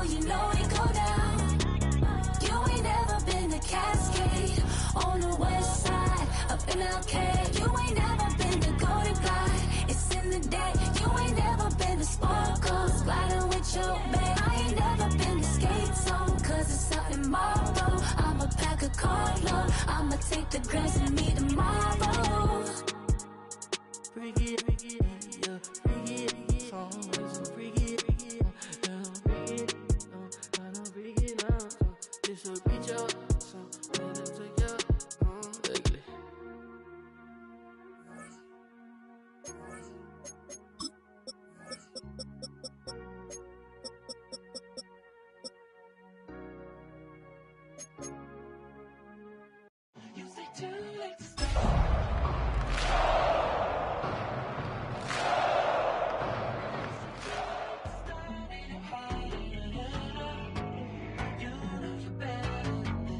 you know it go down. You ain't never been to Cascade on the west side, up in Arcade. You ain't never been to Golden Glide, it's in the day. You ain't never been to Sparkles, gliding with your babe. I ain't never been to Skate Zone, cause it's out in Marlboro. I'ma pack a carload, I'ma take the grass and meet tomorrow. Freaky, freaky, yeah, freaky, freaky, always freaky, freaky, I don't freaky now, this will reach out, so let it take you, ugly. You say too late to stop.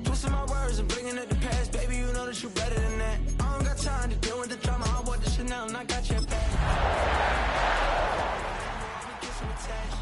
Twisting my words and bringing up the past, baby, you know that you better than that. I don't got time to deal with the drama, I want the Chanel and I got your back.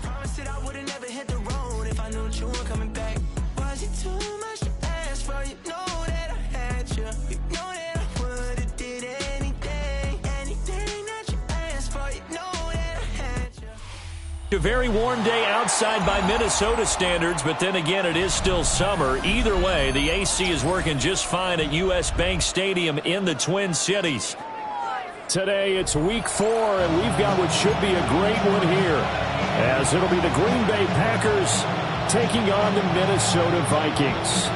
Promised that I would've never hit the road if I knew that you weren't coming back. Was it too much to ask for? You know that I had you. You know that I would've did anything that you asked for. You know that I had you. A very warm day outside by Minnesota standards, but then again, it is still summer. Either way, the AC is working just fine at U.S. Bank Stadium in the Twin Cities. Today, it's week 4, and we've got what should be a great one here, as it'll be the Green Bay Packers taking on the Minnesota Vikings.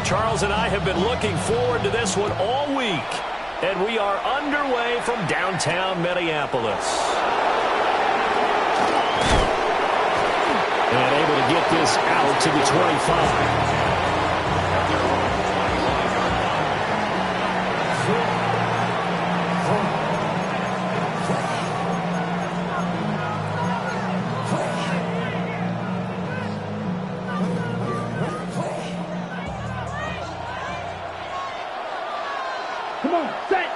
Charles and I have been looking forward to this one all week, and we are underway from downtown Minneapolis. And able to get this out to the 25. Come on, set.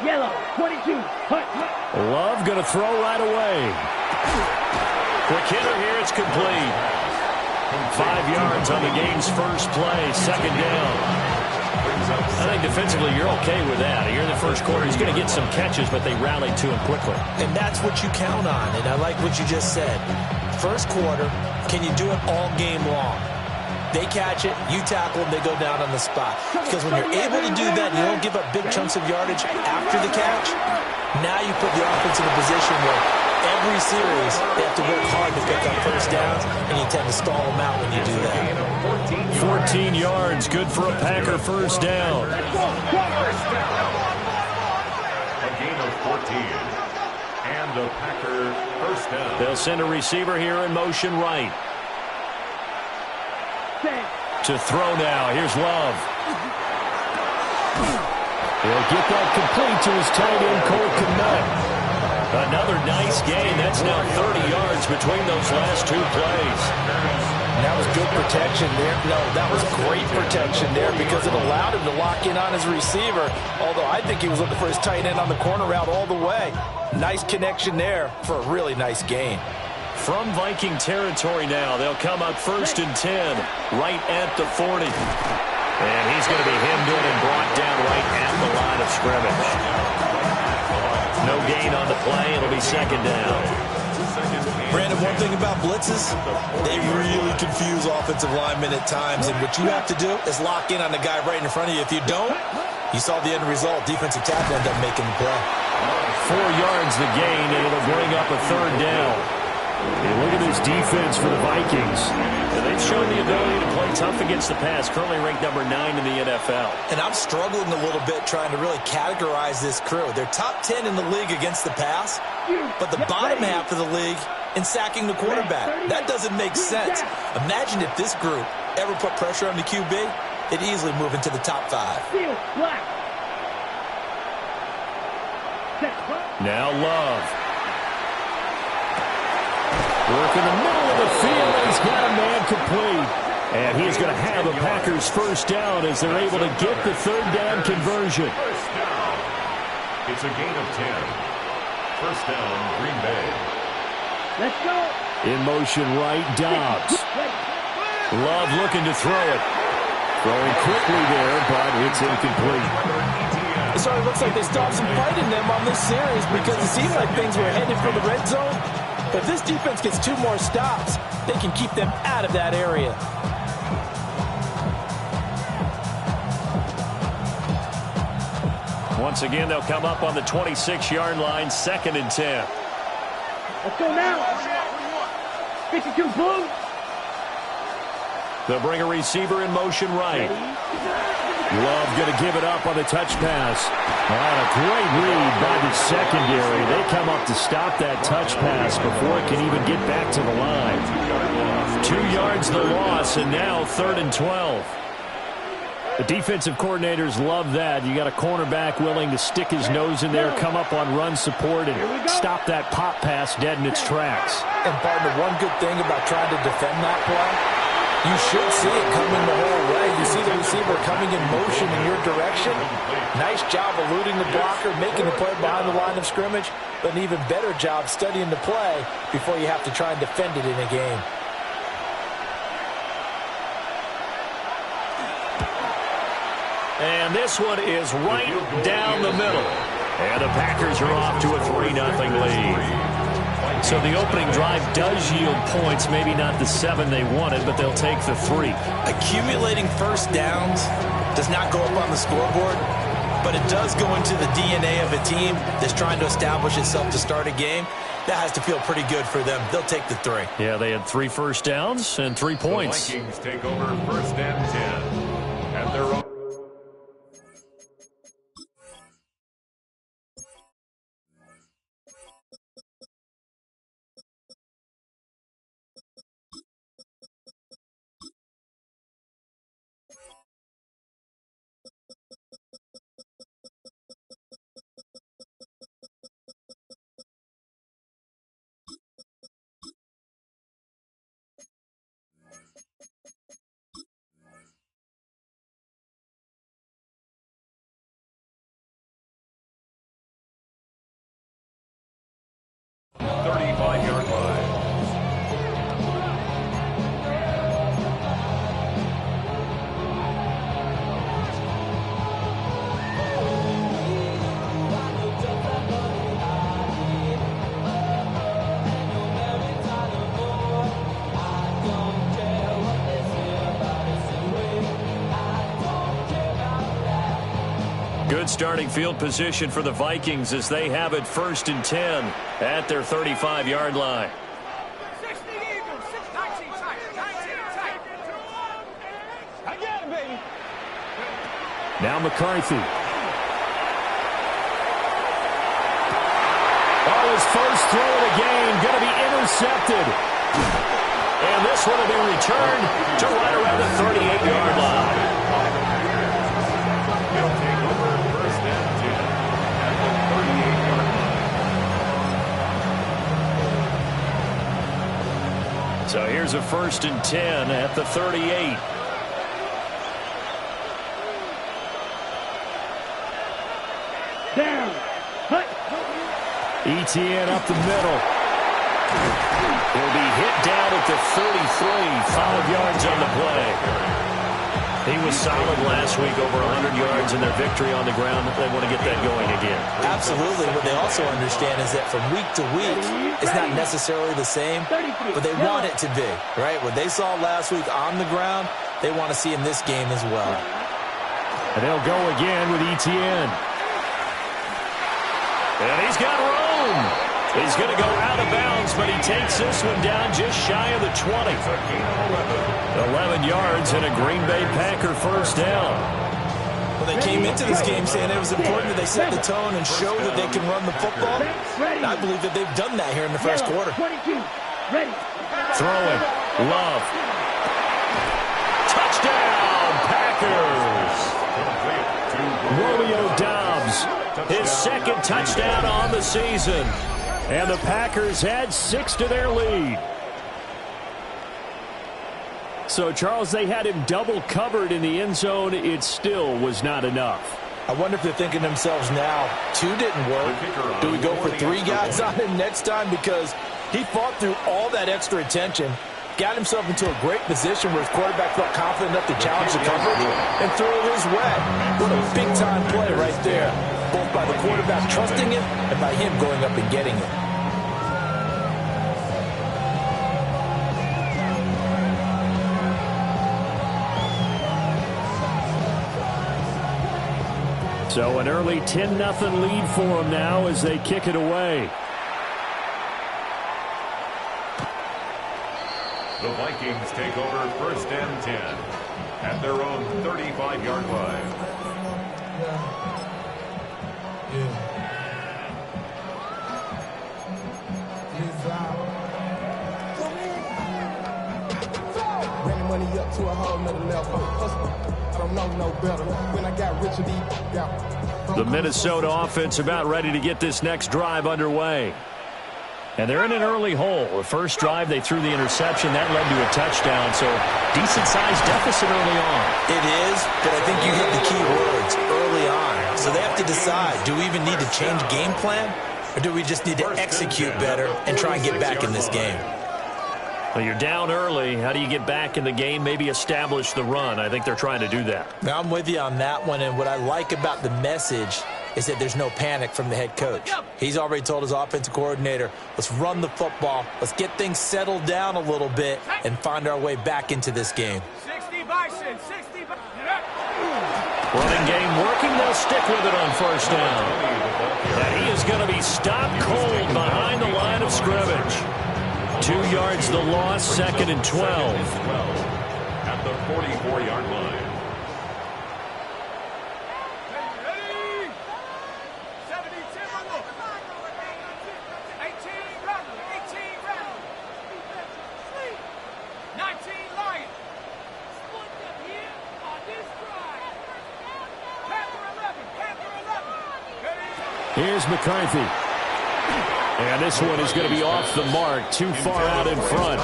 Yellow, 22, hut, hut. Love going to throw right away. Quick hitter here, it's complete. 5 yards on the game's first play, second down. I think defensively you're okay with that. Here in the first quarter, he's going to get some catches, but they rallied to him quickly. And that's what you count on, and I like what you just said. First quarter, can you do it all game long? They catch it, you tackle them, they go down on the spot. Because when you're able to do that, you don't give up big chunks of yardage after the catch. Now you put the offense in a position where every series they have to work hard to pick up first downs, and you tend to stall them out when you do that. 14 yards, good for a Packer first down. A gain of 14. And a Packer first down. They'll send a receiver here in motion right. To throw now. Here's Love. He'll get that complete to his tight end, Cole Kmet. Another nice gain. That's now 30 yards between those last two plays. That was good protection there. No, that was great protection there because it allowed him to lock in on his receiver, although I think he was looking for his tight end on the corner route all the way. Nice connection there for a really nice gain. From Viking territory now, they'll come up 1st and 10, right at the 40. And he's going to be hemmed in and brought down right at the line of scrimmage. No gain on the play. It'll be second down. Brandon, one thing about blitzes, they really confuse offensive linemen at times, and what you have to do is lock in on the guy right in front of you. If you don't, you saw the end result. Defensive tackle ended up making the play. 4 yards the gain, and it'll bring up a third down. And look at this defense for the Vikings. And they've shown the ability to play tough against the pass, currently ranked number 9 in the NFL. And I'm struggling a little bit trying to really categorize this crew. They're top 10 in the league against the pass, but the bottom half of the league in sacking the quarterback. That doesn't make sense. Imagine if this group ever put pressure on the QB, it'd easily move into the top 5. Now Love. Work in the middle of the field. He's got a man complete. And he is going to have a Packers first down as they're able to get the third down conversion. First down. It's a gain of 10. First down, Green Bay. Let's go. In motion right, Dobbs. Love looking to throw it. Throwing quickly there, but it's incomplete. So it looks like they still have some fight in them on this series because it seemed like things were headed for the red zone. But if this defense gets 2 more stops, they can keep them out of that area. Once again, they'll come up on the 26-yard line, 2nd and 10. Let's go now. 52 blue. They'll bring a receiver in motion right. Love going to give it up on the touch pass. And a great read by the secondary. They come up to stop that touch pass before it can even get back to the line. 2 yards the loss, and now 3rd and 12. The defensive coordinators love that. You got a cornerback willing to stick his nose in there, come up on run support, and stop that pop pass dead in its tracks. And partner, one good thing about trying to defend that play, you should see it coming the whole way. You see the receiver coming in motion in your direction. Nice job eluding the blocker, making the play behind the line of scrimmage, but an even better job studying the play before you have to try and defend it in a game. And this one is right down the middle. And the Packers are off to a 3-0 lead. So the opening drive does yield points, maybe not the 7 they wanted, but they'll take the 3. Accumulating first downs does not go up on the scoreboard, but it does go into the DNA of a team that's trying to establish itself to start a game. That has to feel pretty good for them. They'll take the 3. Yeah, they had 3 first downs and 3 points. The Vikings take over 1st and 10. At their own. Good starting field position for the Vikings as they have it 1st and 10 at their 35-yard line. Now McCarthy. Oh, his first throw of the game going to be intercepted. And this one will be returned to right around the 38-yard line. So here's a 1st and 10 at the 38. Down. Hut. ETN up the middle. He'll be hit down at the 33, 5 yards on the play. He was solid last week, over 100 yards in their victory on the ground. They want to get that going again. Absolutely. What they also understand is that from week to week, it's not necessarily the same, but they want it to be, right? What they saw last week on the ground, they want to see in this game as well. And they'll go again with ETN. And he's got room. He's going to go out of bounds, but he takes this one down just shy of the 20. 11 yards and a Green Bay Packer first down. Well, they came into this game saying it was important that they set the tone and show that they can run the football. And I believe that they've done that here in the first quarter. 22. Ready. Throwing. Love. Touchdown, Packers. Romeo Dobbs, his 2nd touchdown on the season. And the Packers add 6 to their lead. So, Charles, they had him double covered in the end zone. It still was not enough. I wonder if they're thinking to themselves now, 2 didn't work. Do we go for 3 guys on him next time? Because he fought through all that extra attention, got himself into a great position where his quarterback felt confident enough to challenge the coverage and throw it his way. What a big-time play right there, both by the quarterback trusting him and by him going up and getting it. So an early 10-0 lead for them now as they kick it away. The Vikings take over 1st and 10 at their own 35-yard line. Bringing money up to a whole nother level. I don't know no better. When I got rich and the Minnesota offense about ready to get this next drive underway. And they're in an early hole. The first drive, they threw the interception. That led to a touchdown. So decent-sized deficit early on. It is, but I think you hit the key words early on. So they have to decide, do we even need to change game plan? Or do we just need to execute better and try and get back in this game? Well, you're down early. How do you get back in the game? Maybe establish the run. I think they're trying to do that. Now, I'm with you on that one. And what I like about the message is that there's no panic from the head coach. He's already told his offensive coordinator, let's run the football, let's get things settled down a little bit and find our way back into this game. 60 Bison, 60 Bison. Running game working, they'll stick with it on first down. And he is going to be stopped cold behind the line of scrimmage. 2 yards the loss, 2nd and 12. At the 44-yard line. Here's McCarthy. And this one is going to be off the mark, too far out in front.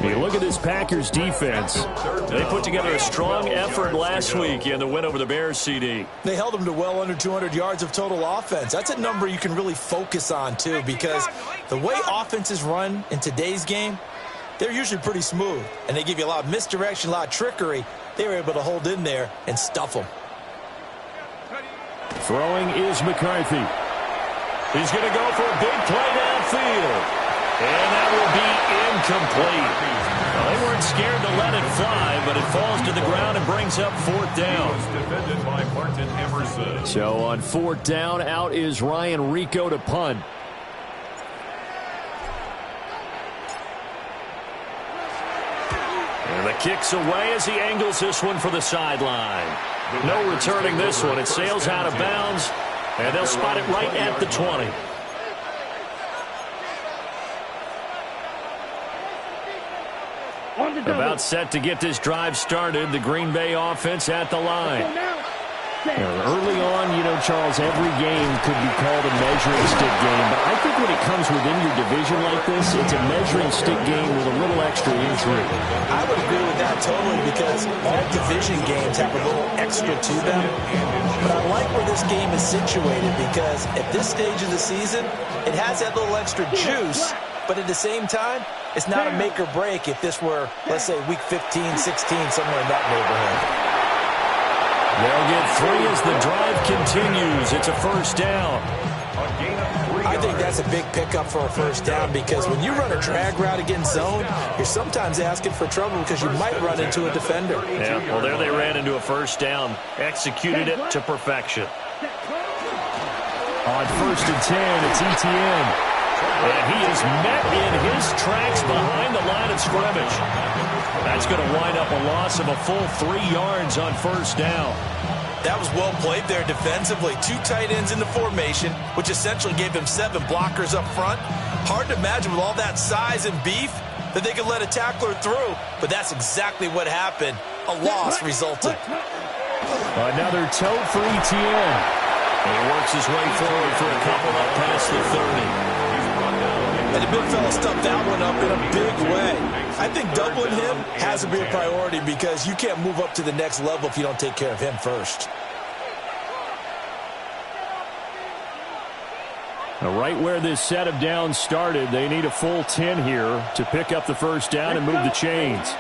You look at this Packers defense. They put together a strong effort last week in the win over the Bears, CD. They held them to well under 200 yards of total offense. That's a number you can really focus on, too, because the way offenses run in today's game, they're usually pretty smooth, and they give you a lot of misdirection, a lot of trickery. They were able to hold in there and stuff them. Throwing is McCarthy. He's going to go for a big play downfield. And that will be incomplete. Well, they weren't scared to let it fly, but it falls to the ground and brings up 4th down. Defended by Martin Emerson. So on 4th down, out is Ryan Rico to punt. And the kick's away as he angles this one for the sideline. No returning this one. It sails out of bounds, and they'll spot it right at the 20. About set to get this drive started. The Green Bay offense at the line. Early on, you know, Charles, every game could be called a measuring stick game. But I think when it comes within your division like this, it's a measuring stick game with a little extra intrigue. I would agree with that totally because all division games have a little extra to them. But I like where this game is situated because at this stage of the season, it has that little extra juice. But at the same time, it's not a make or break if this were, let's say, week 15, 16, somewhere in that neighborhood. They'll get 3 as the drive continues. It's a first down. I think that's a big pickup for a first down because when you run a drag route against zone, you're sometimes asking for trouble because you might run into a defender. Yeah, well, there they ran into a first down. Executed it to perfection. On 1st and 10, it's ETN. And he is met in his tracks behind the line of scrimmage. That's going to wind up a loss of a full 3 yards on first down. That was well played there defensively. 2 tight ends in the formation, which essentially gave him 7 blockers up front. Hard to imagine with all that size and beef that they could let a tackler through, but that's exactly what happened. A loss resulted. Another tote for ETN. And he works his way forward for a couple up past the 30. And the big fella stuffed that one up in a big way. I think doubling him has to be a priority because you can't move up to the next level if you don't take care of him first. Right where this set of downs started, they need a full 10 here to pick up the first down and move the chains.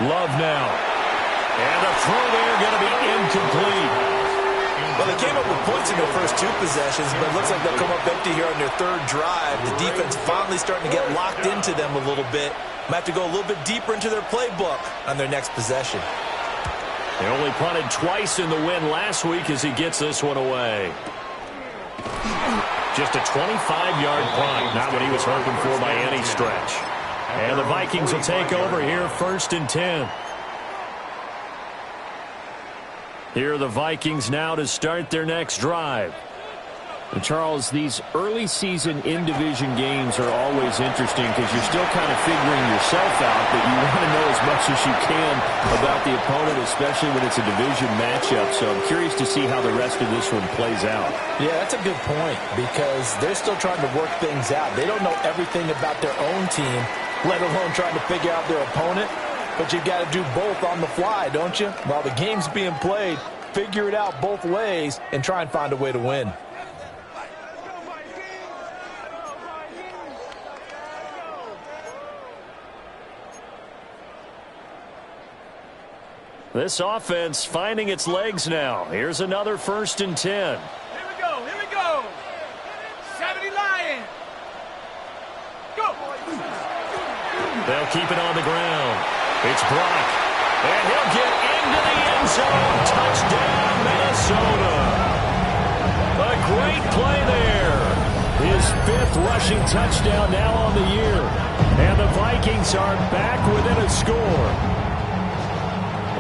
Love now. And a throw there going to be incomplete. Well, they came up with points in their first 2 possessions, but it looks like they'll come up empty here on their 3rd drive. The defense finally starting to get locked into them a little bit. Might have to go a little bit deeper into their playbook on their next possession. They only punted twice in the win last week as he gets this one away. Just a 25-yard punt, not what he was hoping for by any stretch. And the Vikings will take over here, 1st and 10. Here are the Vikings now to start their next drive. And Charles, these early season in-division games are always interesting because you're still kind of figuring yourself out, but you want to know as much as you can about the opponent, especially when it's a division matchup. So I'm curious to see how the rest of this one plays out. Yeah, that's a good point because they're still trying to work things out. They don't know everything about their own team, let alone trying to figure out their opponent. But you've got to do both on the fly, don't you? While the game's being played, figure it out both ways and try and find a way to win. This offense finding its legs now. Here's another 1st and 10. Here we go, here we go. 70 Lions. Go. They'll keep it on the ground. It's Brock. And he'll get into the end zone. Touchdown, Minnesota. A great play there. His 5th rushing touchdown now on the year. And the Vikings are back within a score.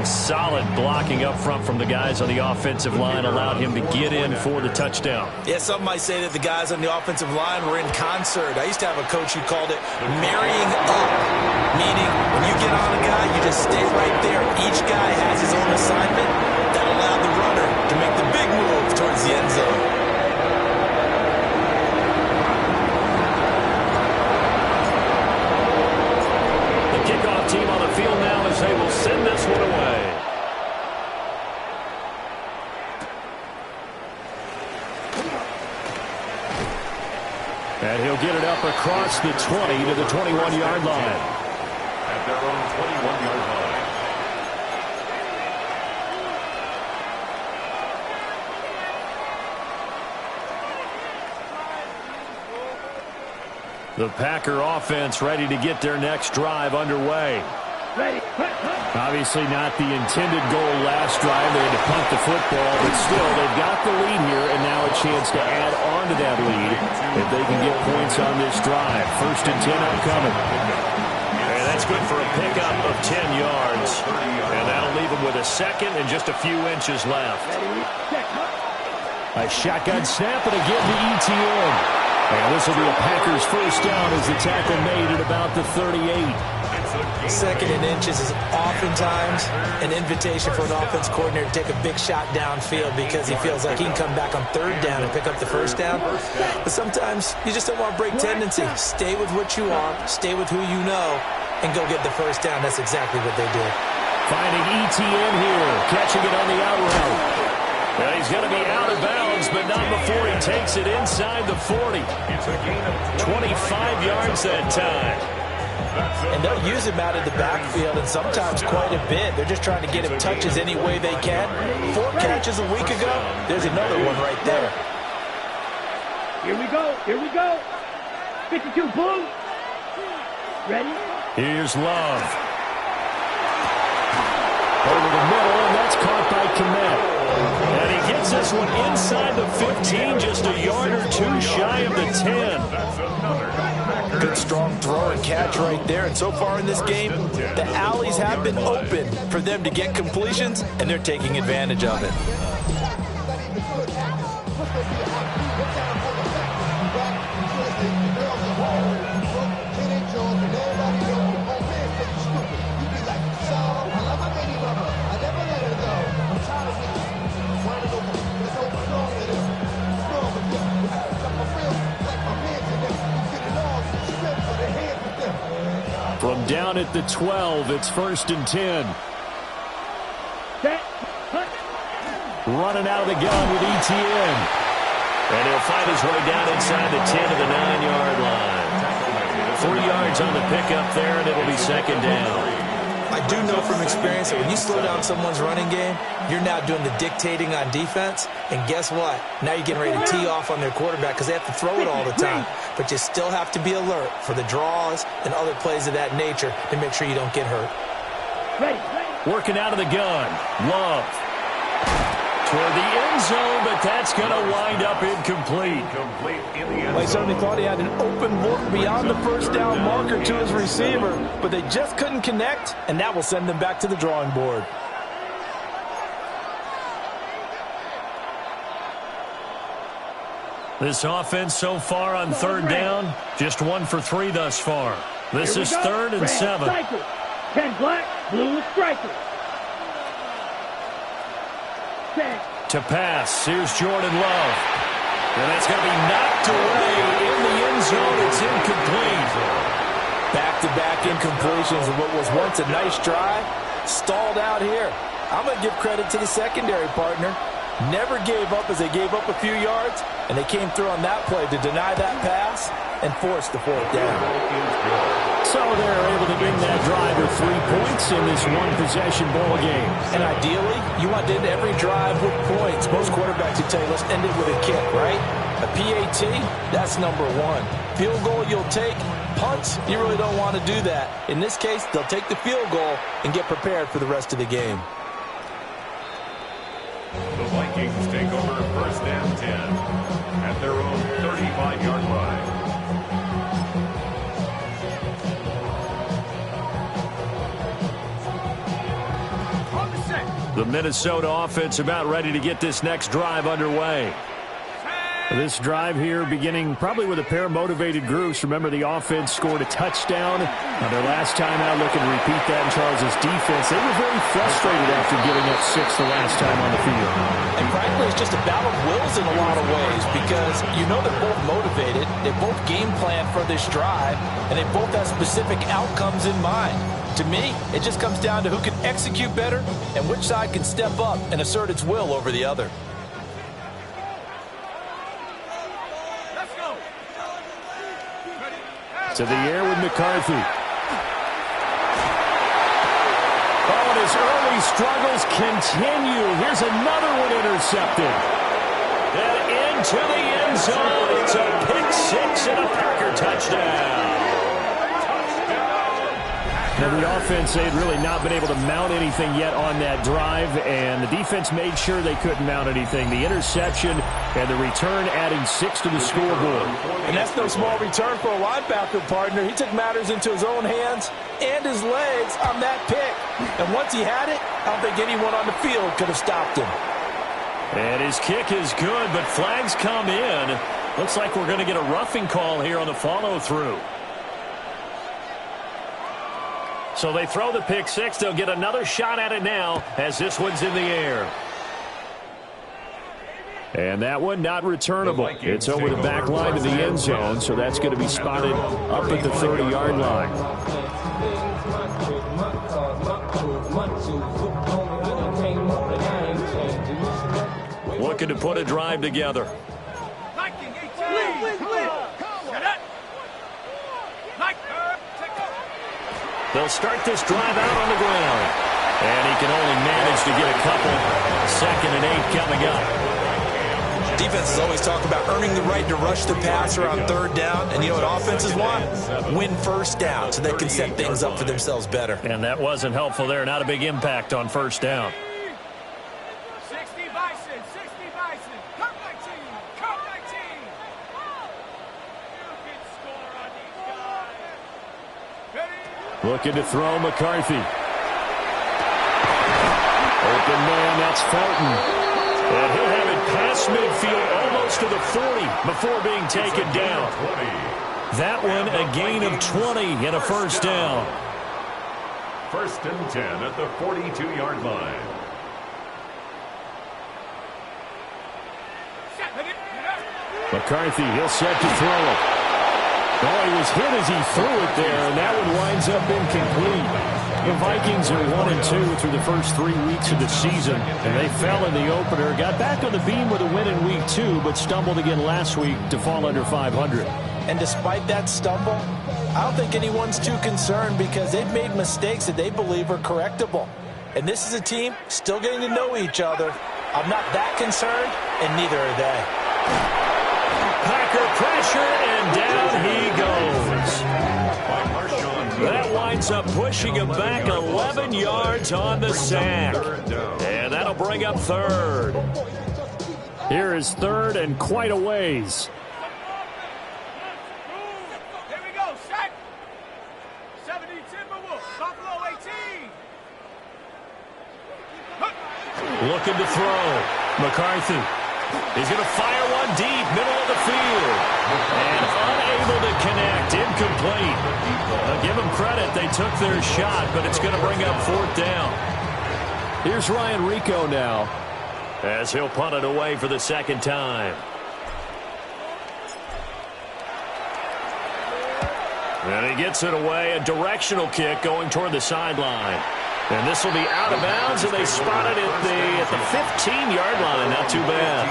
Solid blocking up front from the guys on the offensive line allowed him to get in for the touchdown. Yeah, some might say that the guys on the offensive line were in concert. I used to have a coach who called it marrying up, meaning when you get on a guy, you just stay right there. Each guy has his own assignment. That allowed the runner to make the big move towards the end zone. The kickoff team on the field now as they will send this one away. And he'll get it up across the 20 to the 21-yard line. At their own 21-yard line. The Packer offense ready to get their next drive underway. Ready. Obviously not the intended goal last drive. They had to punt the football, but still they've got the lead here and now a chance to add on to that lead if they can get points on this drive. 1st and 10 upcoming. And that's good for a pickup of 10 yards. And that'll leave them with a 2nd and just a few inches left. A shotgun snap and again to ETN. And this will be a Packers 1st down as the tackle made at about the 38. 2nd and inches is oftentimes an invitation for an offense coordinator to take a big shot downfield because he feels like he can come back on 3rd down and pick up the 1st down. But sometimes you just don't want to break tendency. Stay with what you are, stay with who you know, and go get the 1st down. That's exactly what they did. Finding ETN here, catching it on the out route. Well, he's going to be out of bounds, but not before he takes it inside the 40. 25 yards that time. And they'll use him out of the backfield, and sometimes quite a bit. They're just trying to get him touches any way they can. 4 catches a week ago. There's another one right there. Here we go. Here we go. 52, boom. Ready? Here's Love. Over the middle, and that's caught by Kmet. And he gets this one inside the 15, just a yard or 2 shy of the 10. Good strong throw and catch right there. And so far in this game, the alleys have been open for them to get completions, and they're taking advantage of it. From down down at the 12. It's 1st and 10. Set. Hunt. Running out of the gun with ETN. And he'll find his way down inside the 10 to the 9-yard line. 3 yards on the pickup there, and it'll be 2nd down. I do know from experience that when you slow down someone's running game, you're now doing the dictating on defense. And guess what? Now you're getting ready to tee off on their quarterback because they have to throw it all the time. But you still have to be alert for the draws and other plays of that nature to make sure you don't get hurt. Ready. Working out of the gun. Love. Toward the end zone, but that's going to wind up incomplete. Well, he certainly thought he had an open look beyond the first down marker to his receiver, but they just couldn't connect, and that will send them back to the drawing board. This offense so far on 3rd down, just 1 for 3 thus far. This is 3rd and 7. 10 black, blue striker. To pass, here's Jordan Love. And that's going to be knocked away in the end zone. It's incomplete. Back-to-back incompletions of what was once a nice drive, stalled out here. I'm going to give credit to the secondary partner. Never gave up as they gave up a few yards, and they came through on that play to deny that pass and force the 4th down. So they're able to end that drive with 3 points in this one-possession ball game. And ideally, you want to end every drive with points. Most quarterbacks would tell you, let's end it with a kick, right? A PAT, that's number 1. Field goal you'll take. Punts, you really don't want to do that. In this case, they'll take the field goal and get prepared for the rest of the game. The Vikings take over 1st and 10 at their own 35-yard line. The Minnesota offense about ready to get this next drive underway. This drive here beginning probably with a pair of motivated groups. Remember, the offense scored a touchdown. Their last time out, looking to repeat that in Charles' defense. They were very frustrated after giving up 6 the last time on the field. And frankly, it's just a battle of wills in a lot of ways because you know they're both motivated. They both game plan for this drive, and they both have specific outcomes in mind. To me, it just comes down to who can execute better and which side can step up and assert its will over the other. To the air with McCarthy. Oh, and his early struggles continue. Here's another one intercepted. And into the end zone. It's a pick 6 and a Packer touchdown. Now, the offense, they'd really not been able to mount anything yet on that drive, and the defense made sure they couldn't mount anything. The interception and the return adding 6 to the scoreboard. And that's no small return for a linebacker partner. He took matters into his own hands and his legs on that pick. And once he had it, I don't think anyone on the field could have stopped him. And his kick is good, but flags come in. Looks like we're going to get a roughing call here on the follow-through. So they throw the pick 6. They'll get another shot at it now as this one's in the air. And that one not returnable. It's over the back line to the end zone, so that's going to be spotted up at the 30-yard line. Looking to put a drive together. They'll start this drive out on the ground. And he can only manage to get a couple. 2nd and 8 coming up. Defenses always talk about earning the right to rush the passer on 3rd down. And you know what offenses want? Win 1st down so they can set things up for themselves better. And that wasn't helpful there. Not a big impact on 1st down. 60 Bison, 60 Bison. Come my team, come my team. You can score on these guys. Ready? Looking to throw McCarthy. Open man, that's Felton. And he'll have it past midfield almost to the 40 before being taken down. That one a gain of 20 and a 1st down. 1st and 10 at the 42-yard line. McCarthy, he'll set to throw it. Oh, he was hit as he threw it there, and that one winds up incomplete. The Vikings are 1-2 through the first 3 weeks of the season, and they fell in the opener, got back on the beam with a win in week 2, but stumbled again last week to fall under 500. And despite that stumble, I don't think anyone's too concerned because they've made mistakes that they believe are correctable. And this is a team still getting to know each other. I'm not that concerned, and neither are they. Packer pressure, and down he goes. That winds up pushing him back 11 yards on the sack. And that'll bring up third. Here is third and quite a ways. Here we go, set. 70 Timberwolves, Buffalo 18. Looking to throw. McCarthy. He's going to fire one deep, middle of the field. And unable to connect, incomplete. I'll give them credit, they took their shot, but it's going to bring up fourth down. Here's Ryan Rico now, as he'll punt it away for the second time. And he gets it away, a directional kick going toward the sideline. And this will be out of bounds, and they spot it at the 15-yard line. Not too bad.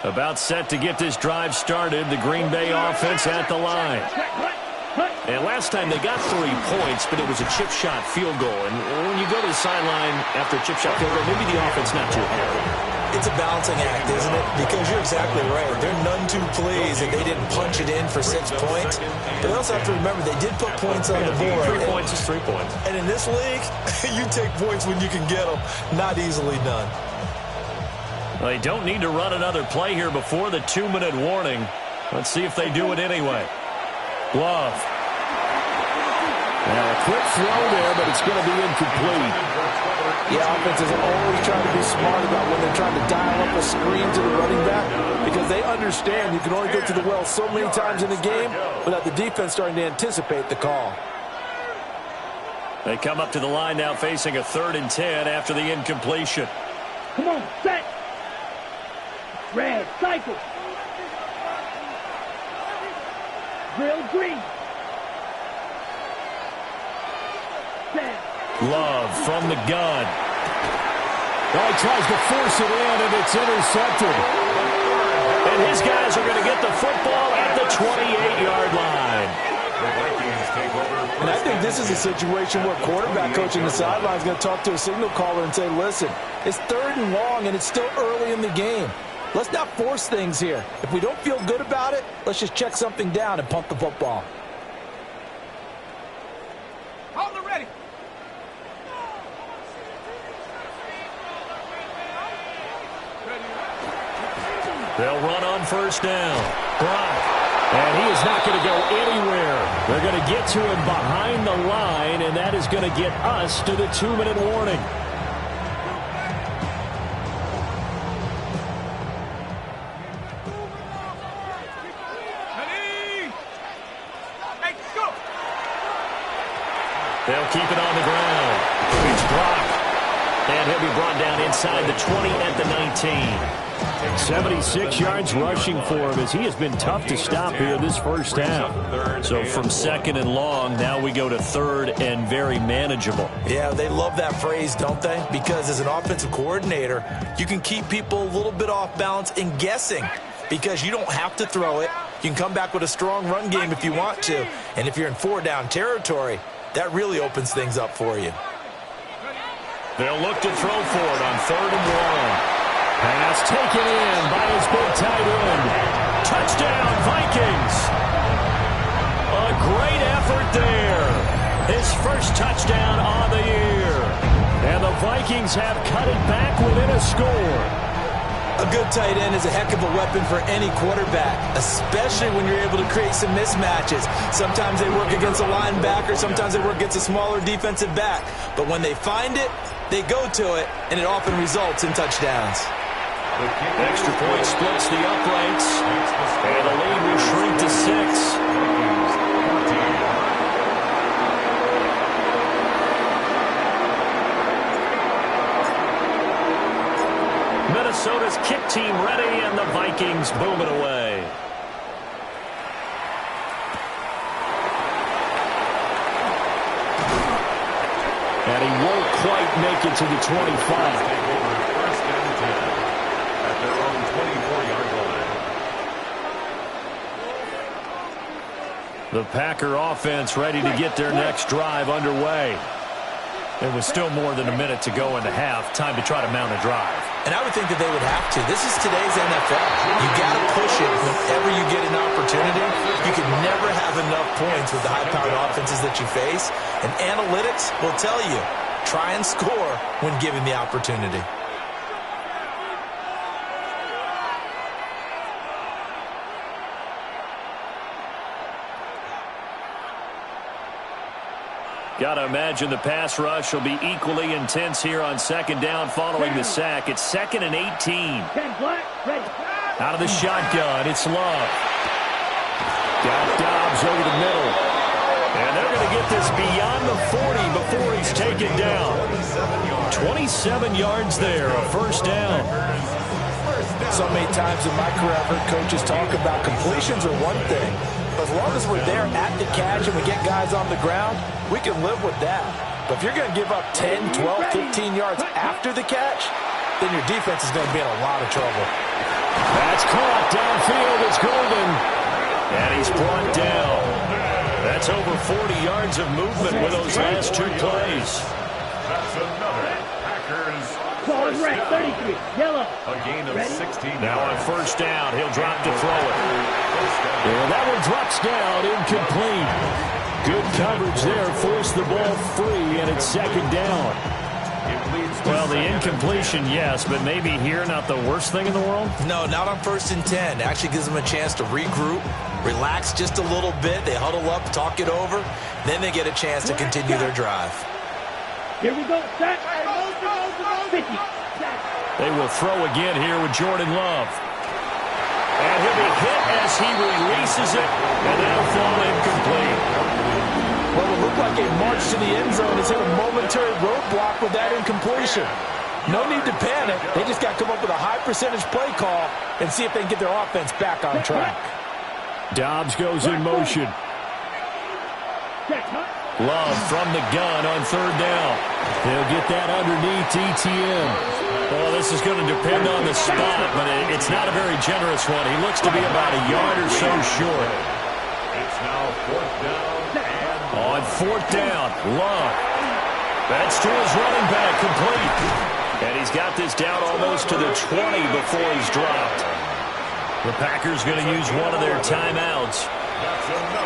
About set to get this drive started. The Green Bay offense at the line. And last time they got 3 points, but it was a chip shot field goal. And when you go to the sideline after a chip shot field goal, maybe the offense not too happy. It's a balancing act, isn't it? Because you're exactly right. They're none too pleased that they didn't punch it in for 6 points. But they also have to remember they did put points on the board. 3 points is 3 points. And in this league, you take points when you can get them. Not easily done. Well, they don't need to run another play here before the 2-minute warning. Let's see if they do it anyway. Love. Now a quick throw there, but it's going to be incomplete. Yeah, offenses are always trying to be smart about when they're trying to dial up a screen to the running back because they understand you can only go to the well so many times in a game without the defense starting to anticipate the call. They come up to the line now facing a 3rd and 10 after the incompletion. Come on, set. Red, cycle. Drill green. Set. Love from the gun. Oh, he tries to force it in, and it's intercepted. And his guys are going to get the football at the 28-yard line. And I think this is a situation where quarterback coach in the sideline is going to talk to a signal caller and say, listen, it's 3rd and long, and it's still early in the game. Let's not force things here. If we don't feel good about it, let's just check something down and punt the football. Hold it ready. They'll run on first down. Brock. And he is not going to go anywhere. They're going to get to him behind the line, and that is going to get us to the 2-minute warning. They'll keep it on the ground. It's Brock. And he'll be brought down inside the 20 at the 19. 76 yards rushing for him as he has been tough to stop here this first half. So from 2nd and long, now we go to 3rd and very manageable. Yeah, they love that phrase, don't they? Because as an offensive coordinator, you can keep people a little bit off balance and guessing because you don't have to throw it. You can come back with a strong run game if you want to. And if you're in 4-down territory, that really opens things up for you. They'll look to throw for it on 3rd and 1. Pass taken in by his big tight end. Touchdown, Vikings. A great effort there. His first touchdown on the year. And the Vikings have cut it back within a score. A good tight end is a heck of a weapon for any quarterback, especially when you're able to create some mismatches. Sometimes they work against a linebacker, sometimes they work against a smaller defensive back. But when they find it, they go to it, and it often results in touchdowns. Extra point splits the uprights, and the lead will shrink to 6. team ready, and the Vikings boom it away. And he won't quite make it to the 25. First and 10 at their own 24-yard line. The Packer offense ready to get their next drive underway. It was still more than a minute to go in the half. Time to try to mount a drive. And I would think that they would have to. This is today's NFL. You got to push it whenever you get an opportunity. You can never have enough points with the high-powered offenses that you face. And analytics will tell you, try and score when given the opportunity. Got to imagine the pass rush will be equally intense here on second down following the sack. It's 2nd and 18. Out of the shotgun, it's Love. Got Dobbs over the middle. And they're going to get this beyond the 40 before he's taken down. 27 yards there, a first down. So many times in my career, I've heard coaches talk about completions are one thing. As long as we're there at the catch and we get guys on the ground, we can live with that. But if you're going to give up 10, 12, 15 yards after the catch, then your defense is going to be in a lot of trouble. That's caught downfield. It's Golden. And he's brought down. That's over 40 yards of movement with those last two plays. That's another Packers. Ball is red, 33, yellow. A gain of 16. Now on first down, he'll drop to throw it. And that one drops down, incomplete. Good coverage there, forced the ball free, and it's second down. Well, the incompletion, yes, but maybe here not the worst thing in the world? No, not on 1st and 10. It actually gives them a chance to regroup, relax just a little bit. They huddle up, talk it over. Then they get a chance to continue their drive. Here we go, set. 50. They will throw again here with Jordan Love. And he'll be hit as he releases it, and that'll fall incomplete. Well, it looked like a march to the end zone has hit a momentary roadblock with that incompletion. No need to panic. They just got to come up with a high percentage play call and see if they can get their offense back on track. Dobbs goes in motion. Love from the gun on third down. He'll get that underneath ETN. Well, this is going to depend on the spot, but it's not a very generous one. He looks to be about a yard or so short. It's now 4th down. On 4th down, Love. That's to his running back, complete. And he's got this down almost to the 20 before he's dropped. The Packers going to use one of their timeouts,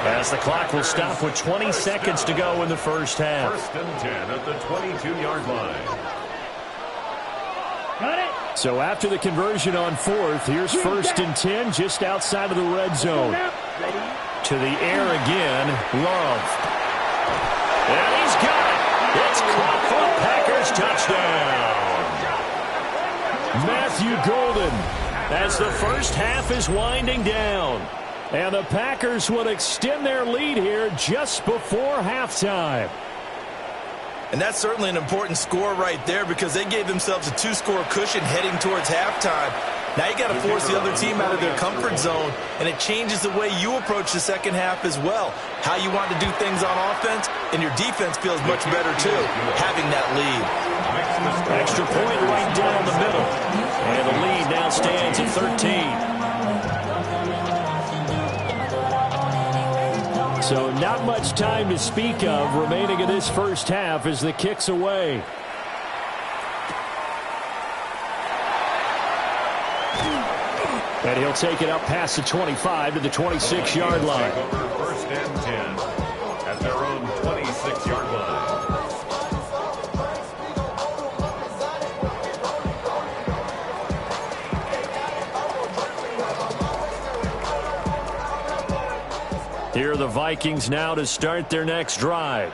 as the clock will stop with 20 seconds to go in the first half. 1st and 10 at the 22-yard line. Got it. So after the conversion on 4th, here's 1st and 10 just outside of the red zone. To the air again, Love. And he's got it. It's caught for a Packers touchdown. Matthew Golden, as the first half is winding down. And the Packers would extend their lead here just before halftime. And that's certainly an important score right there because they gave themselves a 2-score cushion heading towards halftime. Now you got to force the other team out of their comfort zone, and it changes the way you approach the second half as well. How you want to do things on offense, and your defense feels much better too, having that lead. Extra point right down the middle. And the lead now stands at 13. So not much time to speak of remaining in this first half as the kick's away. And he'll take it up past the 25 to the 26-yard line. Take over 1st and 10 at their own 26-yard line. Here are the Vikings now to start their next drive.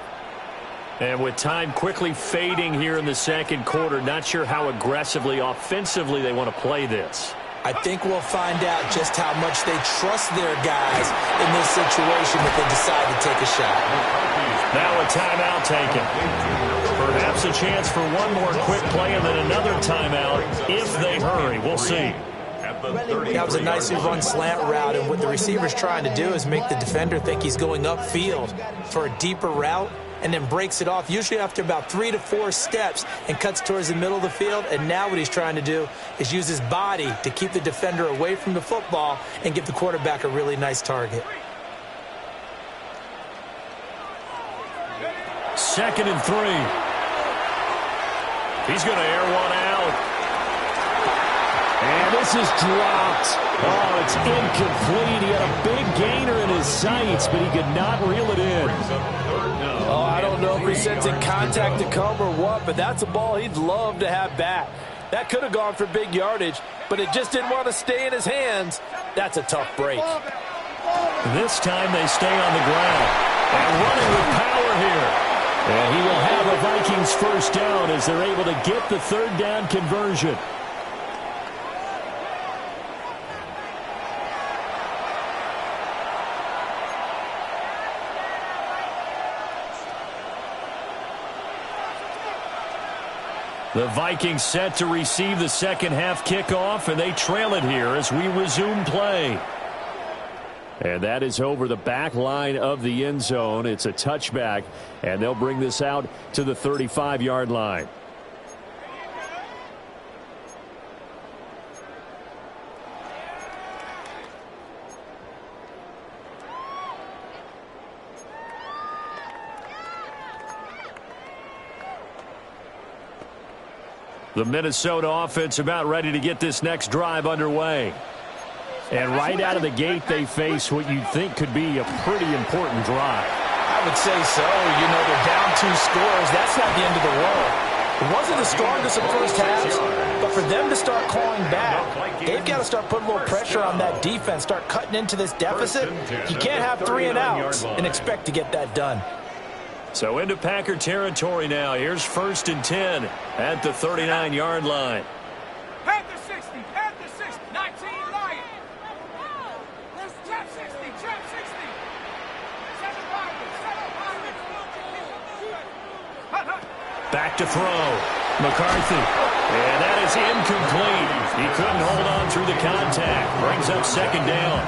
And with time quickly fading here in the second quarter, not sure how aggressively, offensively they want to play this. I think we'll find out just how much they trust their guys in this situation if they decide to take a shot. Now a timeout taken. Perhaps a chance for one more quick play and then another timeout if they hurry. We'll see. at the 33. That was a nicely run slant route, and what the receiver's trying to do is make the defender think he's going upfield for a deeper route, and then breaks it off, usually after about 3 to 4 steps, and cuts towards the middle of the field. And now what he's trying to do is use his body to keep the defender away from the football and give the quarterback a really nice target. 2nd and 3. He's going to air one out. And this is dropped. Oh, it's incomplete. He had a big gainer in his sights, but he could not reel it in. Oh, I don't know if he's sensing contact to come or what, but that's a ball he'd love to have back. That could have gone for big yardage, but it just didn't want to stay in his hands. That's a tough break. This time they stay on the ground. And running with power here. And he will have a Vikings first down as they're able to get the 3rd down conversion. The Vikings set to receive the second half kickoff, and they trail it here as we resume play. And that is over the back line of the end zone. It's a touchback, and they'll bring this out to the 35-yard line. The Minnesota offense about ready to get this next drive underway. And right out of the gate, they face what you'd think could be a pretty important drive. I would say so. You know, they're down 2 scores. That's not the end of the world. It wasn't the strongest of first halves, but for them to start clawing back, they've got to start putting a little pressure on that defense, start cutting into this deficit. You can't have 3 and outs and expect to get that done. So into Packer territory now. Here's 1st and 10 at the 39-yard line. Panther 60, Panther 60, 19 Lion. Trap 60, Trap 60. 7 Pirates. Back to throw. McCarthy. And that is incomplete. He couldn't hold on through the contact. Brings up 2nd down.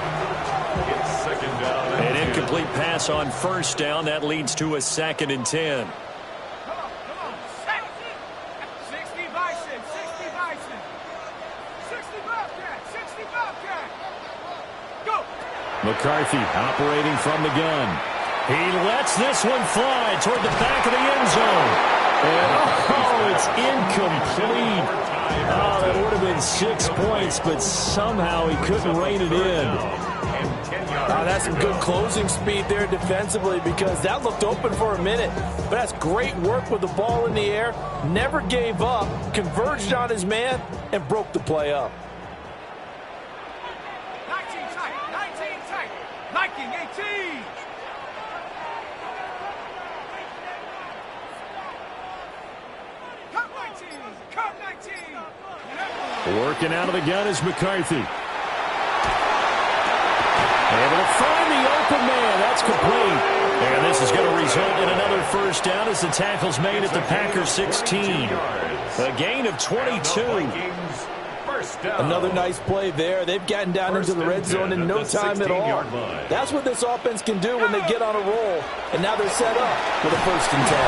An incomplete pass on 1st down. That leads to a 2nd and 10. Come on. 60 Bison, 60 Bison. 60 Bobcat, 60 Bobcat. Go. McCarthy operating from the gun. He lets this one fly toward the back of the end zone. And, it's incomplete. Oh, that would have been 6 points, but somehow he couldn't rein it in. That's some good closing speed there defensively, because that looked open for a minute. But that's great work with the ball in the air. Never gave up, converged on his man, and broke the play up. 19 tight, 19 18. Cut 19. Working out of the gun is McCarthy. Able to find the open man. That's complete. And this is going to result in another 1st down as the tackle's made at the Packers 16. A gain of 22. Another nice play there. They've gotten down into the red zone in no time at all. That's what this offense can do when they get on a roll. And now they're set up with a 1st and 10.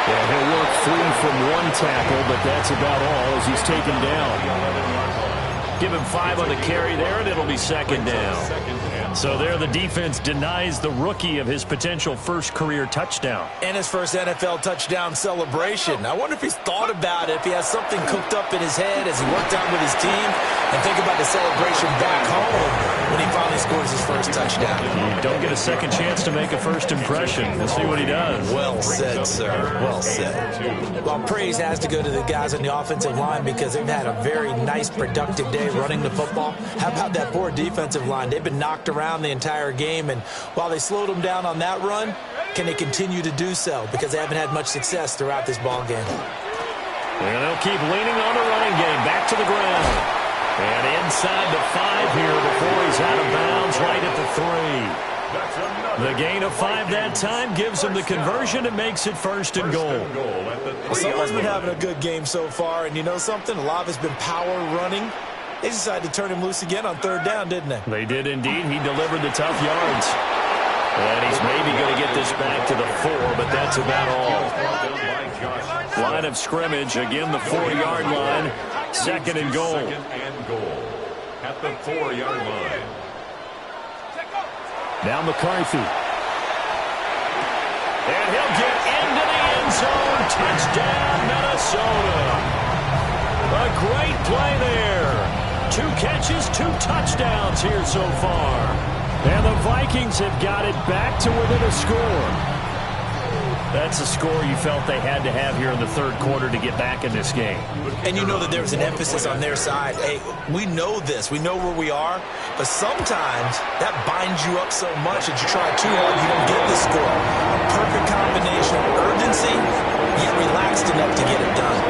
Yeah, he'll work free from one tackle, but that's about all as he's taken down. Give him 5 on the carry there, and it'll be 2nd down. So there the defense denies the rookie of his potential first career touchdown. And his first NFL touchdown celebration. I wonder if he's thought about it, if he has something cooked up in his head as he worked out with his team, and think about the celebration back home when he finally scores his first touchdown. You don't get a second chance to make a first impression. We'll see what he does. Well said, sir. Well said. Well, praise has to go to the guys on the offensive line because they've had a very nice, productive day running the football. How about that poor defensive line? They've been knocked around the entire game, and while they slowed them down on that run, can they continue to do so? Because they haven't had much success throughout this ball game. And they'll keep leaning on the running game. Back to the ground. And inside the 5 here before he's out of bounds right at the 3. The gain of 5 that time gives him the conversion and makes it 1st and goal. Well, someone's been having a good game so far, and you know something? A lot of it's been power running. They decided to turn him loose again on 3rd down, didn't they? They did indeed. He delivered the tough yards. And he's maybe going to get this back to the 4, but that's about all. Line of scrimmage, again the 4-yard line. 2nd and goal. 2nd and goal at the 4-yard line. Now McCarthy. And he'll get into the end zone. Touchdown, Minnesota. A great play there. 2 catches, 2 touchdowns here so far. And the Vikings have got it back to within a score. That's a score you felt they had to have here in the 3rd quarter to get back in this game. And you know that there's an emphasis on their side. Hey, we know this. We know where we are. But sometimes that binds you up so much that you try too hard, you don't get the score. A perfect combination of urgency, yet relaxed enough to get it done.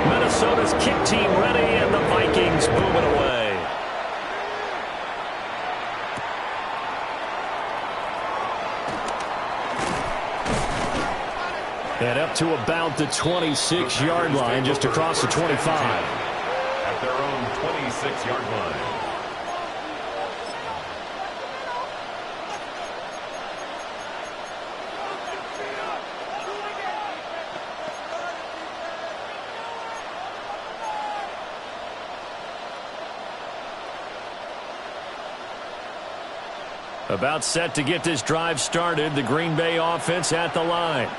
Minnesota's kick team ready, and the Vikings moving away. And up to about the 26-yard line, just across the 25. At their own 26-yard line. About set to get this drive started. The Green Bay offense at the line.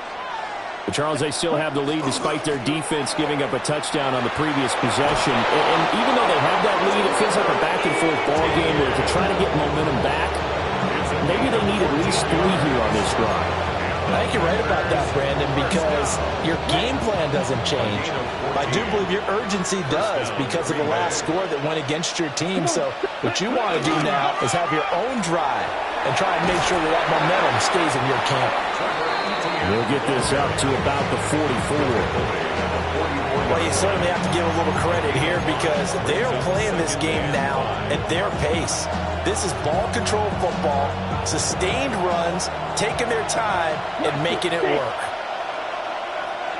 But Charles, they still have the lead despite their defense giving up a touchdown on the previous possession. And even though they have that lead, it feels like a back-and-forth ball game where to try to get momentum back, maybe they need at least 3 here on this drive. I think you're right about that, Brandon, because your game plan doesn't change. I do believe your urgency does because of the last score that went against your team. So what you want to do now is have your own drive and try and make sure that that momentum stays in your camp. We'll get this up to about the 44. Well, you certainly have to give a little credit here because they're playing this game now at their pace. This is ball control football, sustained runs, taking their time, and making it work.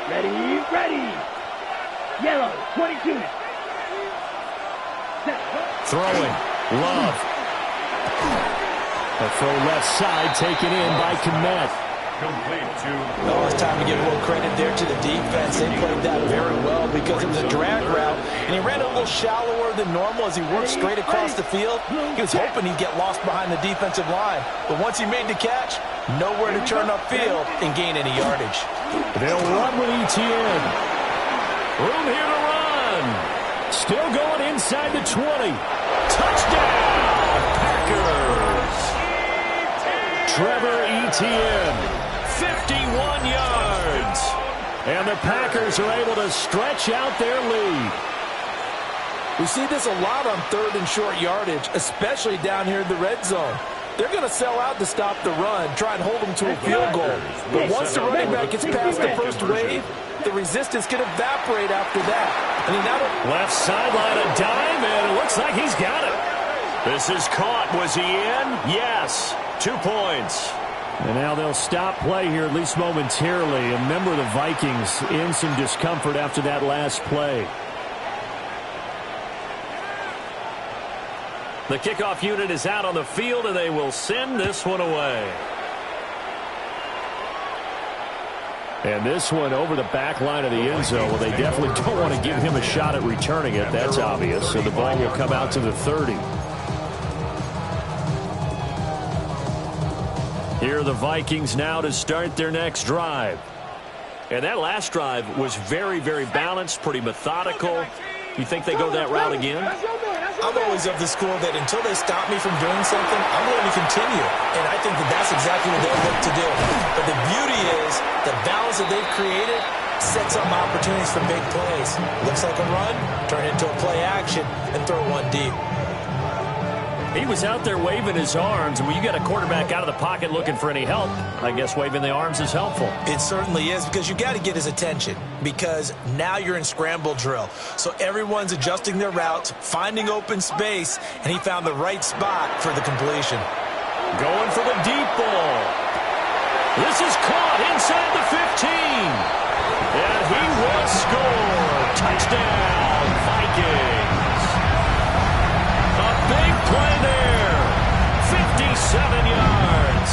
Ready, ready. Yellow, 22. Throwing. Love. A throw left side taken in by Kmet. Oh, it's time to give a little credit there to the defense. They played that very well because it was a drag route, and he ran a little shallower than normal as he worked straight across the field. He was hoping he'd get lost behind the defensive line, but once he made the catch, nowhere to turn upfield and gain any yardage. They'll run with ETN. Room here to run. Still going inside the 20. Touchdown, Packers. Trevor Etienne. 51 yards. And the Packers are able to stretch out their lead. We see this a lot on 3rd and short yardage, especially down here in the red zone. They're going to sell out to stop the run, try and hold them to a field goal. But once the running back gets past the first wave, the resistance can evaporate after that. And he left sideline, a dive, and it looks like he's got it. This is caught. Was he in? Yes. 2 points. And now they'll stop play here, at least momentarily. And remember, the Vikings in some discomfort after that last play. The kickoff unit is out on the field, and they will send this one away. And this one over the back line of the end zone. Well, they definitely don't want to give him a shot at returning it. That's obvious. So the ball will come out to the 30. Here are the Vikings now to start their next drive. And that last drive was very, very balanced, pretty methodical. You think they go that route again? I'm always of the school that until they stop me from doing something, I'm going to continue. And I think that that's exactly what they'll look to do. But the beauty is the balance that they've created sets up opportunities for big plays. Looks like a run, turn into a play action, and throw one deep. He was out there waving his arms, and when you got a quarterback out of the pocket looking for any help, I guess waving the arms is helpful. It certainly is, because you got to get his attention, because now you're in scramble drill. So everyone's adjusting their routes, finding open space, and he found the right spot for the completion. Going for the deep ball. This is caught inside the 15. And he will score. Touchdown, Vikings. A big play there. 57 yards.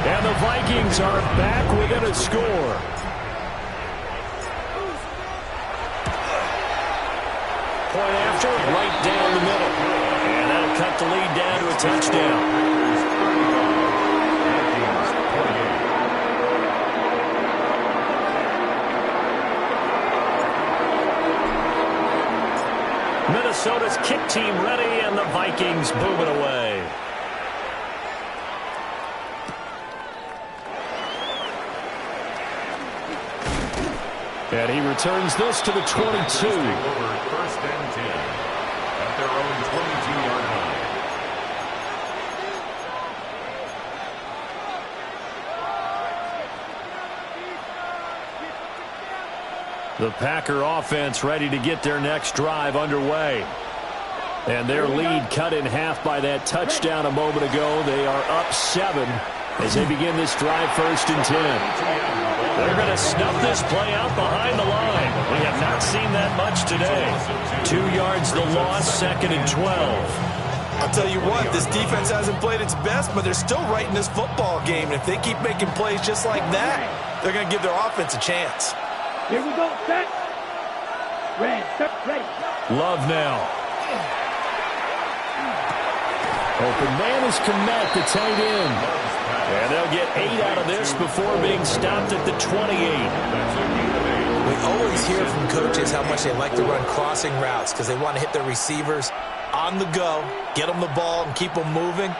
And the Vikings are back within a score. Point after, right down the middle. And that'll cut the lead down to a touchdown. Minnesota's kick team ready, and the Vikings boom it away. And he returns this to the 22. First and 10 at their own 22-yard line. The Packer offense ready to get their next drive underway. And their lead cut in half by that touchdown a moment ago. They are up 7 as they begin this drive, 1st and 10. They're going to snuff this play out behind the line. We have not seen that much today. 2 yards the loss, 2nd and 12. I'll tell you what, this defense hasn't played its best, but they're still right in this football game. And if they keep making plays just like that, they're going to give their offense a chance. Here we go, set. Red, ready. Love now. Open man is Komet, the tight end. And they'll get 8 out of this before being stopped at the 28. We always hear from coaches how much they like to run crossing routes because they want to hit their receivers on the go, get them the ball, and keep them moving.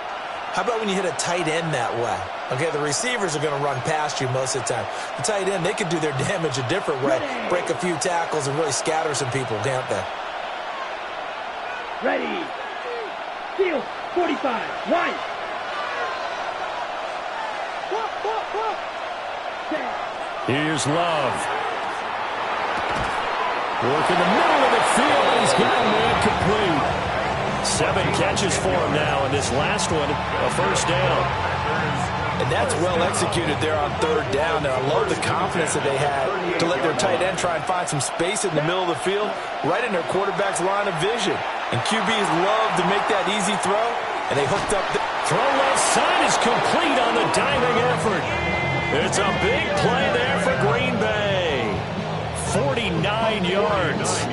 How about when you hit a tight end that way? Okay, the receivers are going to run past you most of the time. The tight end, they can do their damage a different way, break a few tackles, and really scatter some people, can't they? Ready. Field, 45, right. Here's Love. Work in the middle of the field. He's got a man complete. 7 catches for him now, and this last one, a first down. And that's well executed there on 3rd down. And I love the confidence that they had to let their tight end try and find some space in the middle of the field, right in their quarterback's line of vision. And QBs love to make that easy throw, and they hooked up. Throw left side is complete on the diving effort. It's a big play there for Green Bay. 49 yards.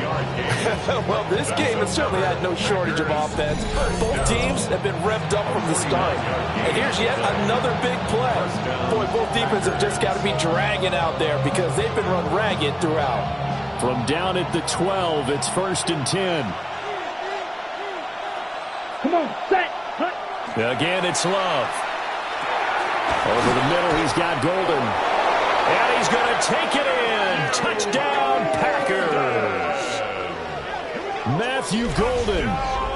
Well, this game has certainly had no shortage of offense. Both teams have been revved up from the start. And here's yet another big play. Boy, both defenses have just got to be dragging out there because they've been run ragged throughout. From down at the 12, it's 1st and 10. Come on, set. Hut. Again, it's Love. Over the middle, he's got Golden. And he's going to take it in. Touchdown, Packers. Matthew Golden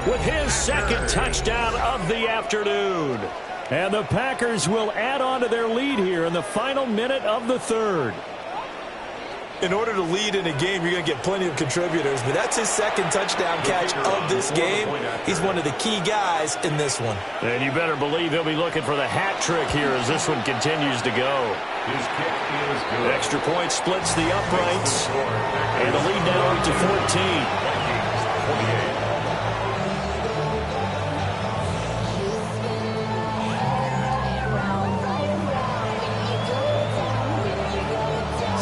with his 2nd touchdown of the afternoon. And the Packers will add on to their lead here in the final minute of the 3rd. In order to lead in a game, you're going to get plenty of contributors, but that's his 2nd touchdown catch of this game. He's one of the key guys in this one. And you better believe he'll be looking for the hat trick here as this one continues to go. His kick is good. Extra point splits the uprights, and the lead now up to 14. 48.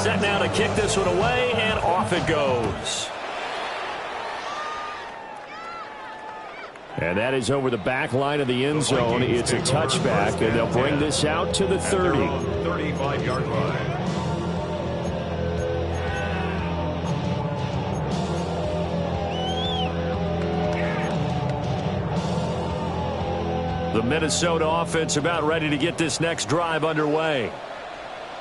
Set now to kick this one away, and off it goes. And that is over the back line of the end zone. It's a touchback, and they'll bring this out to the 30. 35-yard line. The Minnesota offense about ready to get this next drive underway.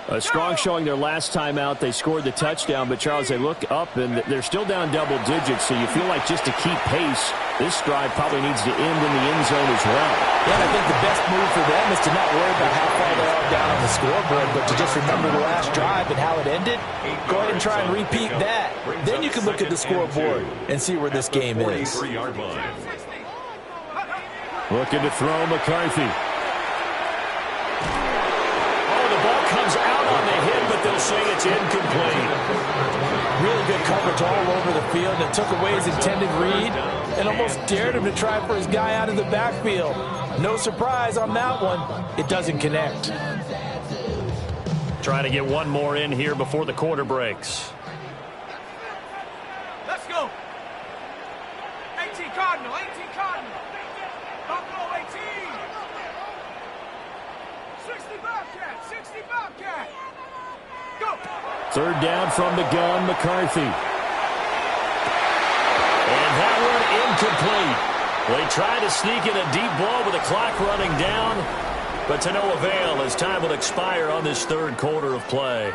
A strong showing their last time out. They scored the touchdown, but, Charles, they look up, and they're still down double digits, so you feel like just to keep pace, this drive probably needs to end in the end zone as well. Yeah, and I think the best move for them is to not worry about how far they are down on the scoreboard, but to just remember the last drive and how it ended. Go ahead and try and repeat that. Then you can look at the scoreboard and see where this game is. Looking to throw McCarthy. say it's incomplete. Really good coverage all over the field, and took away his intended read and almost dared him to try for his guy out of the backfield. No surprise on that one. It doesn't connect. Trying to get one more in here before the quarter breaks. Let's go. 18 Cardinal, 18 Cardinal. Buffalo 18. 60 Bobcat, 60 Bobcat. Go. Third down from the gun, McCarthy. And that one incomplete. They try to sneak in a deep ball with the clock running down, but to no avail as time will expire on this third quarter of play.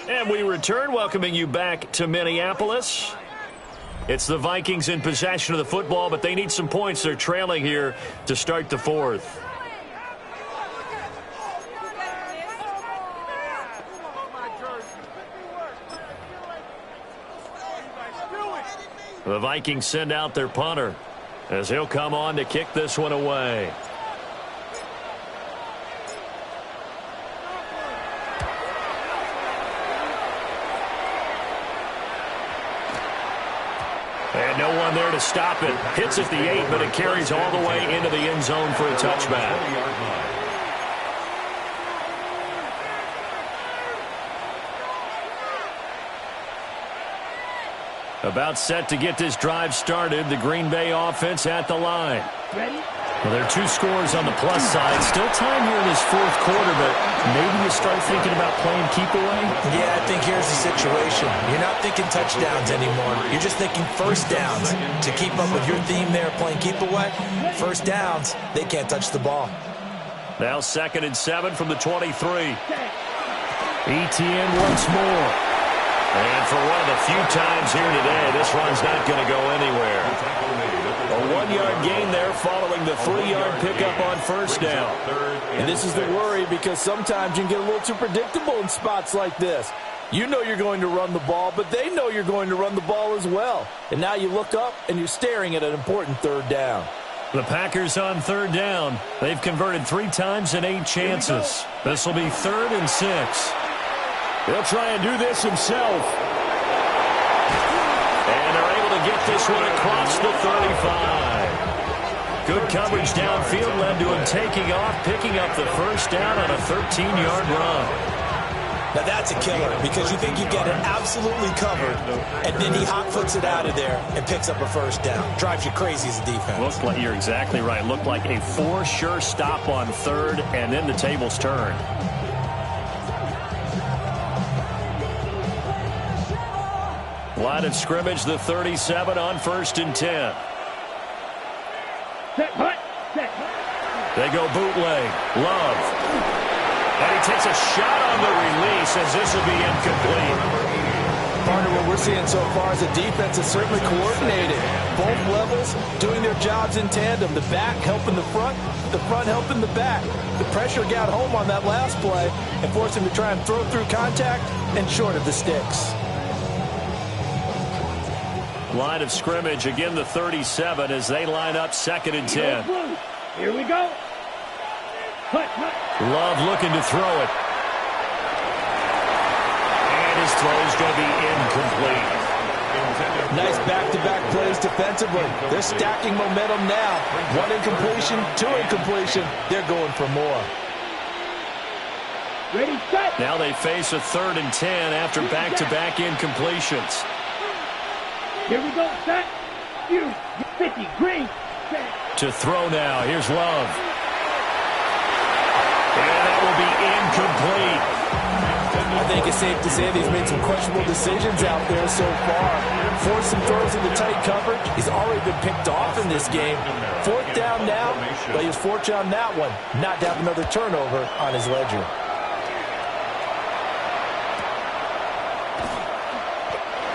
And we return, welcoming you back to Minneapolis. It's the Vikings in possession of the football, but they need some points. They're trailing here to start the fourth. The Vikings send out their punter as he'll come on to kick this one away. And no one there to stop it. Hits at the 8, but it carries all the way into the end zone for a touchback. About set to get this drive started. The Green Bay offense at the line. Well, there are 2 scores on the plus side. Still time here in this fourth quarter, but maybe you start thinking about playing keep away? Yeah, I think here's the situation. You're not thinking touchdowns anymore. You're just thinking first downs. To keep up with your theme there, playing keep away, first downs, they can't touch the ball. Now 2nd and 7 from the 23. ETN once more. And for one of the few times here today, this run's not going to go anywhere. A 1-yard gain there following the 3-yard pickup on first down. And this is the worry, because sometimes you can get a little too predictable in spots like this. You know you're going to run the ball, but they know you're going to run the ball as well. And now you look up and you're staring at an important third down. The Packers on third down. They've converted 3 times in 8 chances. This will be 3rd and 6. He'll try and do this himself. And they're able to get this one across the 35. Good coverage downfield led to him taking off, picking up the first down on a 13-yard run. Now that's a killer, because you think you get it absolutely covered, and then he hot-foots it out of there and picks up a first down. Drives you crazy as a defense. Looked like, you're exactly right. Looked like a for sure stop on 3rd, and then the tables turn. Line of scrimmage, the 37 on 1st and 10. They go bootleg. Love. And he takes a shot on the release as this will be incomplete. Partner, what we're seeing so far is the defense is certainly coordinated. Both levels doing their jobs in tandem. The back helping the front helping the back. The pressure got home on that last play and forced him to try and throw through contact and short of the sticks. Line of scrimmage, again the 37 as they line up 2nd and 10. Here we go. Love looking to throw it. And his throw's going to be incomplete. Nice back-to-back plays defensively. They're stacking momentum now. 1 incompletion, 2 incompletion. They're going for more. Ready, set. Now they face a 3rd and 10 after back-to-back incompletions. Here we go, set. 50, green, set. To throw now, here's Love. And that will be incomplete. I think it's safe to say that he's made some questionable decisions out there so far. Forced some throws into tight coverage. He's already been picked off in this game. 4th down now, but he was fortunate on that one not to have another turnover on his ledger.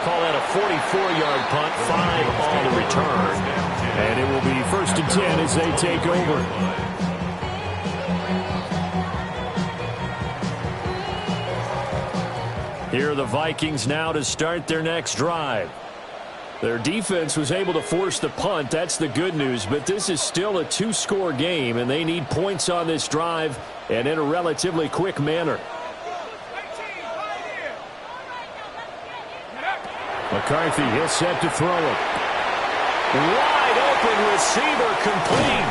Call that a 44-yard punt, 5 on the return. And it will be 1st and 10 as they take over. Here are the Vikings now to start their next drive. Their defense was able to force the punt. That's the good news. But this is still a 2-score game, and they need points on this drive and in a relatively quick manner. McCarthy is set to throw it. Wide open receiver, complete.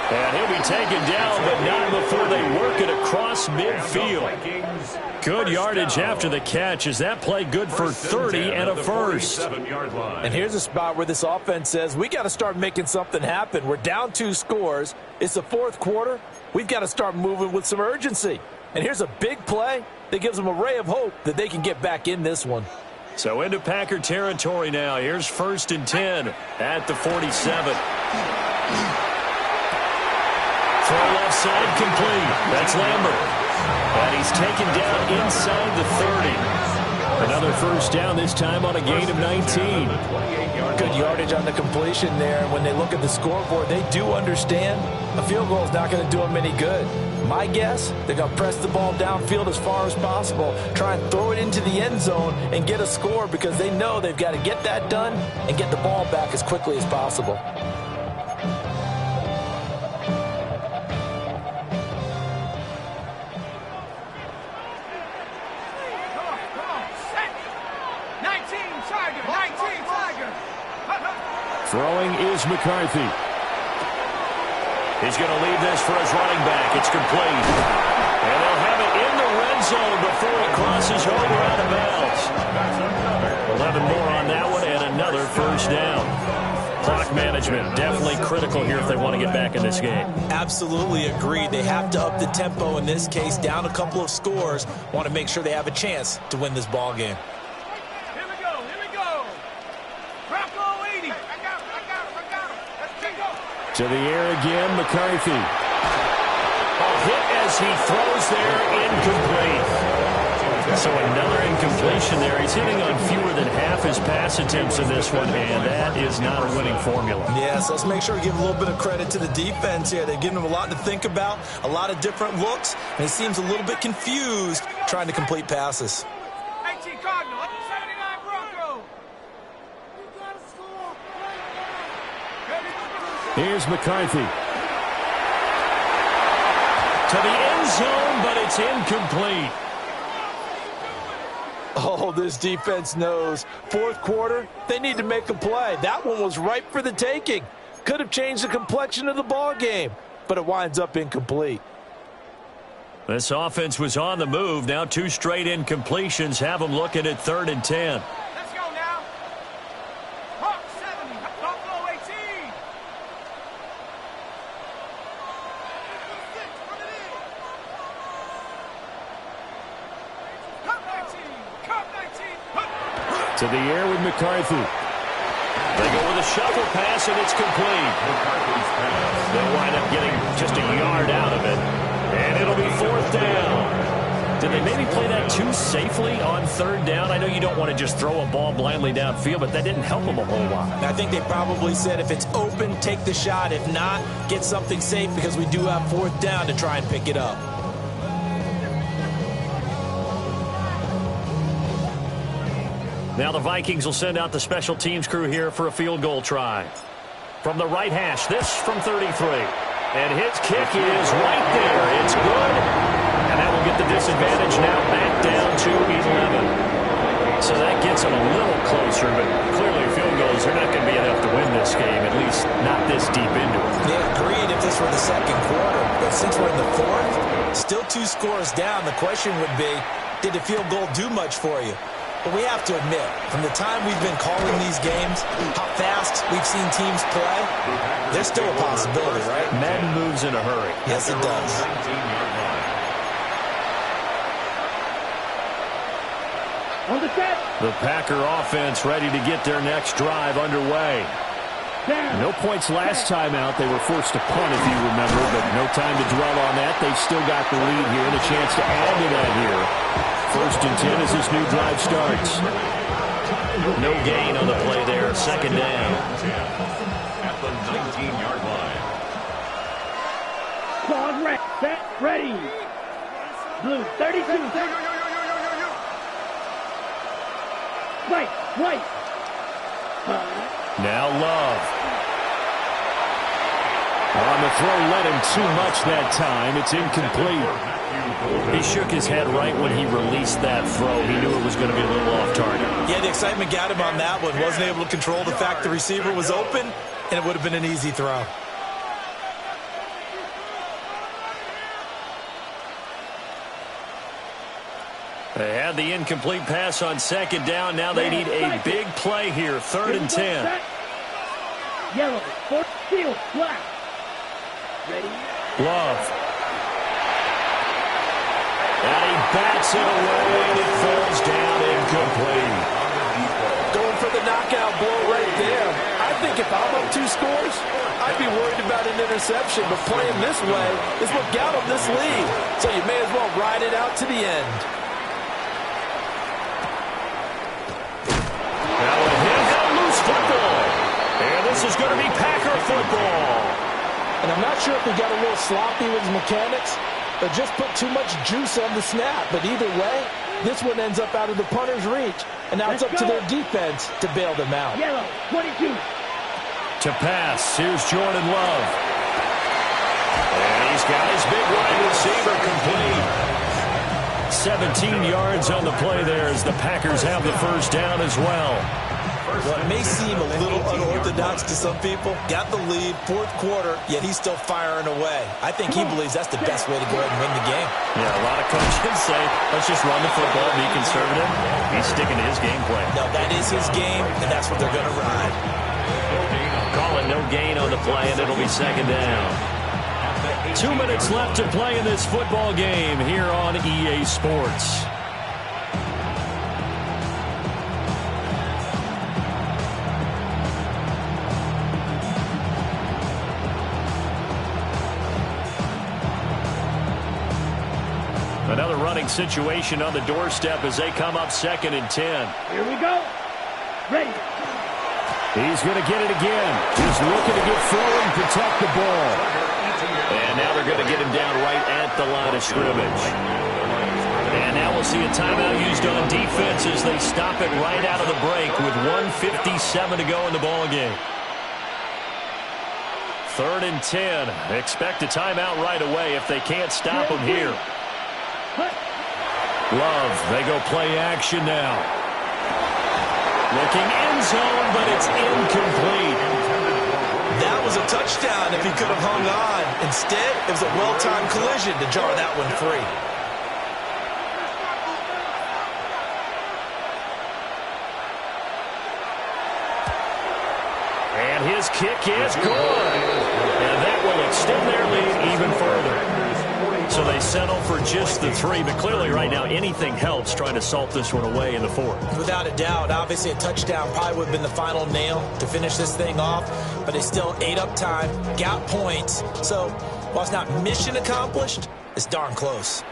And he'll be taken down, but not before they work it across midfield. Good yardage after the catch. Is that play good for 30 and a first? And here's a spot where this offense says, we got to start making something happen. We're down 2 scores. It's the 4th quarter. We've got to start moving with some urgency. And here's a big play that gives them a ray of hope that they can get back in this one. So into Packer territory now. Here's 1st and 10 at the 47. Throw left side, complete. That's Lambert. And he's taken down inside the 30. Another first down, this time on a gain of 19. Good yardage on the completion there. And when they look at the scoreboard, they do understand a field goal is not going to do them any good. My guess, they're going to press the ball downfield as far as possible, try and throw it into the end zone and get a score because they know they've got to get that done and get the ball back as quickly as possible. Throwing is McCarthy. He's going to leave this for his running back. It's complete. And they'll have it in the red zone before it crosses over out of bounds. 11 more on that one and another first down. Clock management definitely critical here if they want to get back in this game. Absolutely agreed. They have to up the tempo in this case, down a couple of scores. Want to make sure they have a chance to win this ball game. To the air again, McCarthy. A hit as he throws there, incomplete. So another incompletion there. He's hitting on fewer than half his pass attempts in this one, and that is not a winning formula. Yes, let's make sure we give a little bit of credit to the defense here. They're giving him a lot to think about, a lot of different looks, and he seems a little bit confused trying to complete passes. Here's McCarthy. To the end zone, but it's incomplete. Oh, this defense knows. 4th quarter, they need to make a play. That one was ripe for the taking. Could have changed the complexion of the ball game, but it winds up incomplete. This offense was on the move. Now 2 straight incompletions have them looking at 3rd and 10. To the air with McCarthy. They go with a shuffle pass, and it's complete. They'll wind up getting just a yard out of it. And it'll be 4th down. Did they maybe play that too safely on 3rd down? I know you don't want to just throw a ball blindly downfield, but that didn't help them a whole lot. I think they probably said if it's open, take the shot. If not, get something safe because we do have 4th down to try and pick it up. Now the Vikings will send out the special teams crew here for a field goal try. From the right hash, this from 33. And his kick is right there. It's good. And that will get the disadvantage now back down to 11. So that gets them a little closer, but clearly field goals are not going to be enough to win this game, at least not this deep into it. Yeah, agreed if this were the 2nd quarter. But since we're in the 4th, still 2 scores down, the question would be, did the field goal do much for you? But we have to admit, from the time we've been calling these games, how fast we've seen teams play, there's still a possibility, right? Madden moves in a hurry. Yes, it does. On the set. The Packer offense ready to get their next drive underway. No points last time out. They were forced to punt, if you remember, but no time to dwell on that. They've still got the lead here and a chance to add to that here. 1st and 10 as this new drive starts. No gain on the play there. 2nd down. At the 19-yard line. Pause, red, set, ready. Blue, 32. White. Now Love. On the throw, led him too much that time. It's incomplete. He shook his head right when he released that throw. He knew it was going to be a little off target. Yeah, the excitement got him on that one. Wasn't able to control the fact the receiver was open, and it would have been an easy throw. They had the incomplete pass on second down. Now they need a big play here. 3rd and 10. Yellow, fourth field, black. Ready? Love. And he bats it away, and it falls down incomplete. Going for the knockout blow right there. I think if I'm up 2 scores, I'd be worried about an interception. But playing this way is what got him this lead. So you may as well ride it out to the end. Now a hit and loose football. And this is going to be Packer football. And I'm not sure if he got a little sloppy with his mechanics or just put too much juice on the snap. But either way, this one ends up out of the punter's reach. And now it's up to their defense to bail them out. Yellow, 22. To pass, here's Jordan Love. And he's got his big wide receiver complete. 17 yards on the play there as the Packers have the first down as well. Well, it may seem a little unorthodox to some people. Got the lead, 4th quarter, yet he's still firing away. I think he believes that's the best way to go ahead and win the game. Yeah, a lot of coaches say, let's just run the football, be conservative. He's sticking to his game plan. No, that is his game, and that's what they're going to ride. Call it no gain on the play, and it'll be 2nd down. 2 minutes left to play in this football game here on EA Sports. Another running situation on the doorstep as they come up 2nd and 10. Here we go. Ready. He's going to get it again. Just looking to get throwing, protect the ball. And now they're going to get him down right at the line of scrimmage. And now we'll see a timeout used on defense as they stop it right out of the break with 1:57 to go in the ballgame. 3rd and 10. Expect a timeout right away if they can't stop him here. Love, they go play action now. Looking end zone, but it's incomplete. That was a touchdown if he could have hung on. Instead, it was a well-timed collision to jar that one free. And his kick is good. And that will extend their lead even further. So they settle for just the 3, but clearly right now anything helps trying to salt this one away in the 4th. Without a doubt, obviously a touchdown probably would have been the final nail to finish this thing off, but they still ate up time, got points. So while it's not mission accomplished, it's darn close.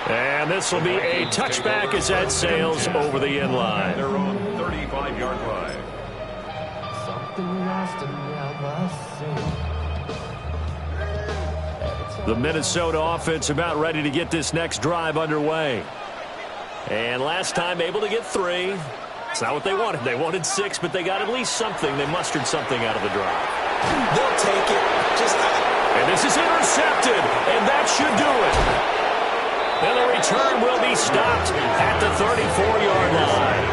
And this will be a touchback as that sails over the end line. Their own 35-yard line. Something lost and never seen. The Minnesota offense about ready to get this next drive underway. And last time able to get 3. It's not what they wanted. They wanted 6, but they got at least something. They mustered something out of the drive. They'll take it. And this is intercepted, and that should do it. And the return will be stopped at the 34-yard line.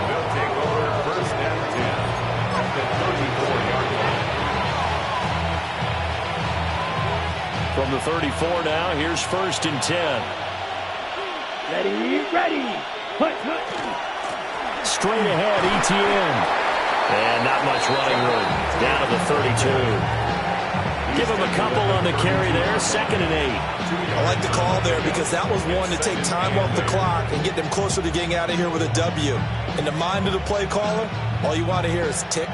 They'll take over 1st and 10 at the 34-yard line. From the 34 now, here's 1st and 10. Ready, ready. Put. Straight ahead, ETN. And not much running room. Down to the 32. Give him a couple on the carry there. 2nd and 8. I like the call there because that was one to take time off the clock and get them closer to getting out of here with a W. In the mind of the play caller, all you want to hear is tick,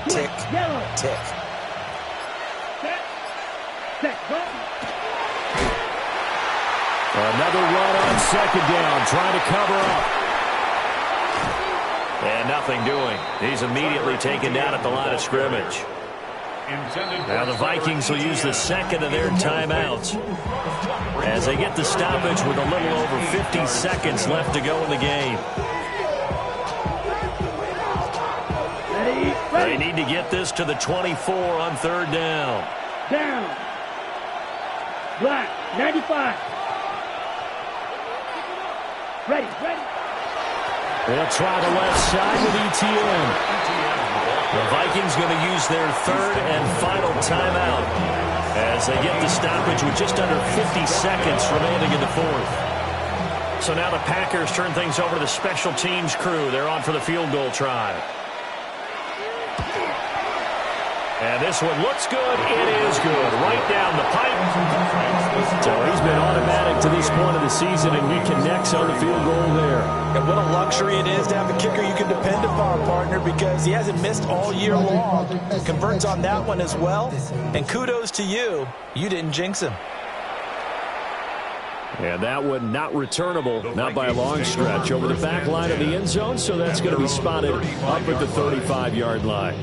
tick, tick. Set, go. Another run on 2nd down, trying to cover up. And nothing doing. He's immediately taken down at the line of scrimmage. Now the Vikings will use the 2nd of their timeouts as they get the stoppage with a little over 50 seconds left to go in the game. Ready. They need to get this to the 24 on third down. Down. Black, 95. Ready. They'll try the left side with ETN. The Vikings going to use their third and final timeout as they get the stoppage with just under 50 seconds remaining in the fourth. So now the Packers turn things over to the special teams crew. They're on for the field goal try. And this one looks good. It is good. Right down the pipe. So he's been automatic to this point of the season, and he connects on the field goal there. And what a luxury it is to have a kicker you can depend upon, partner, because he hasn't missed all year long. Converts on that one as well. And kudos to you. You didn't jinx him. And that one not returnable, not by a long stretch, over the back line of the end zone, so that's going to be spotted up at the 35-yard line.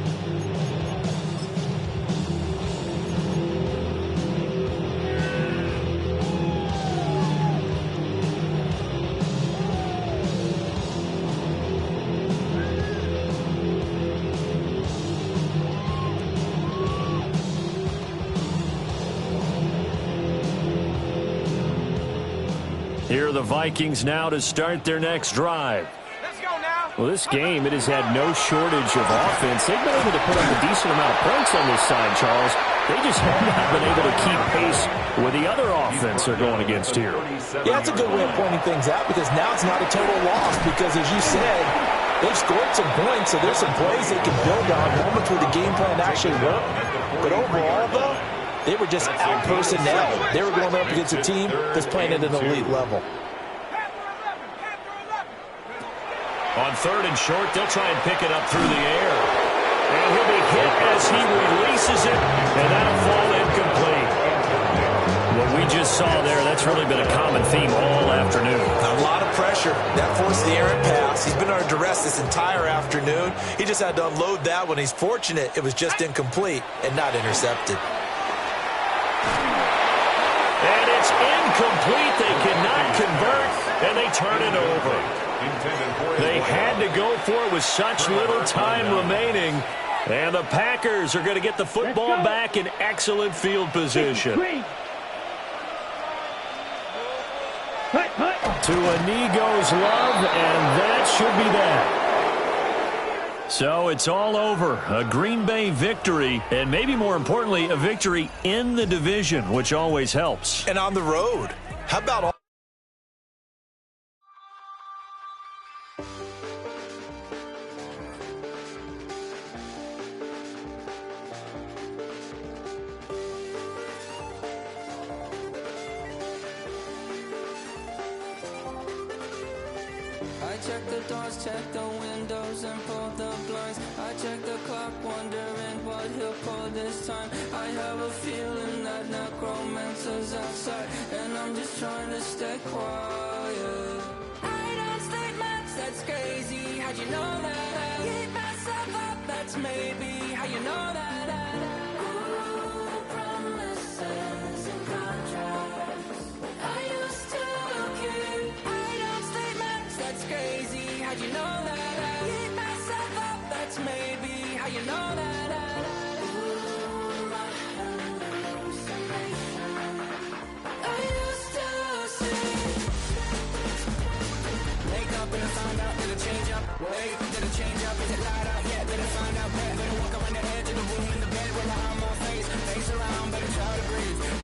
Here are the Vikings now to start their next drive. Let's go now. Well, this game, it has had no shortage of offense. They've been able to put up a decent amount of points on this side, Charles. They just have not been able to keep pace with the other offense they're going against here. Yeah, that's a good way of pointing things out because now it's not a total loss because, as you said, they've scored some points, so there's some plays they can build on, moments where the game plan actually worked. But overall, though, they were just out-personnel. They were going up against a team that's playing at an elite level. On third and short, they'll try and pick it up through the air. And he'll be hit as he releases it, and that'll fall incomplete. What we just saw there, that's really been a common theme all afternoon. A lot of pressure. That forced the errant pass. He's been under duress this entire afternoon. He just had to unload that one. He's fortunate it was just incomplete and not intercepted. And it's incomplete. They cannot convert, and they turn it over. They had to go for it with such little time remaining. And the Packers are going to get the football back in excellent field position. To Inigo's Love, and that should be that. So it's all over. A Green Bay victory, and maybe more importantly, a victory in the division, which always helps. And on the road. How about all? Check the doors, check the windows, and pull the blinds. I check the clock, wondering what he'll pull this time. I have a feeling that necromancer's outside, and I'm just trying to stay quiet. I don't state maps, that's crazy. How'd you know that? Keep myself up, that's maybe how you know that. Ooh, promises and contracts. I used to keep. I don't state maps, that's crazy. How'd you know that? Keep myself up, that's maybe how you know that. Ooh, my hallucination. I used to see. Wake up and I found out, did it change up? Wait, did it change up? Is it light out? Yeah, did it find out? Better walk around the edge of the room in the bed with my arm on face around, better try to breathe.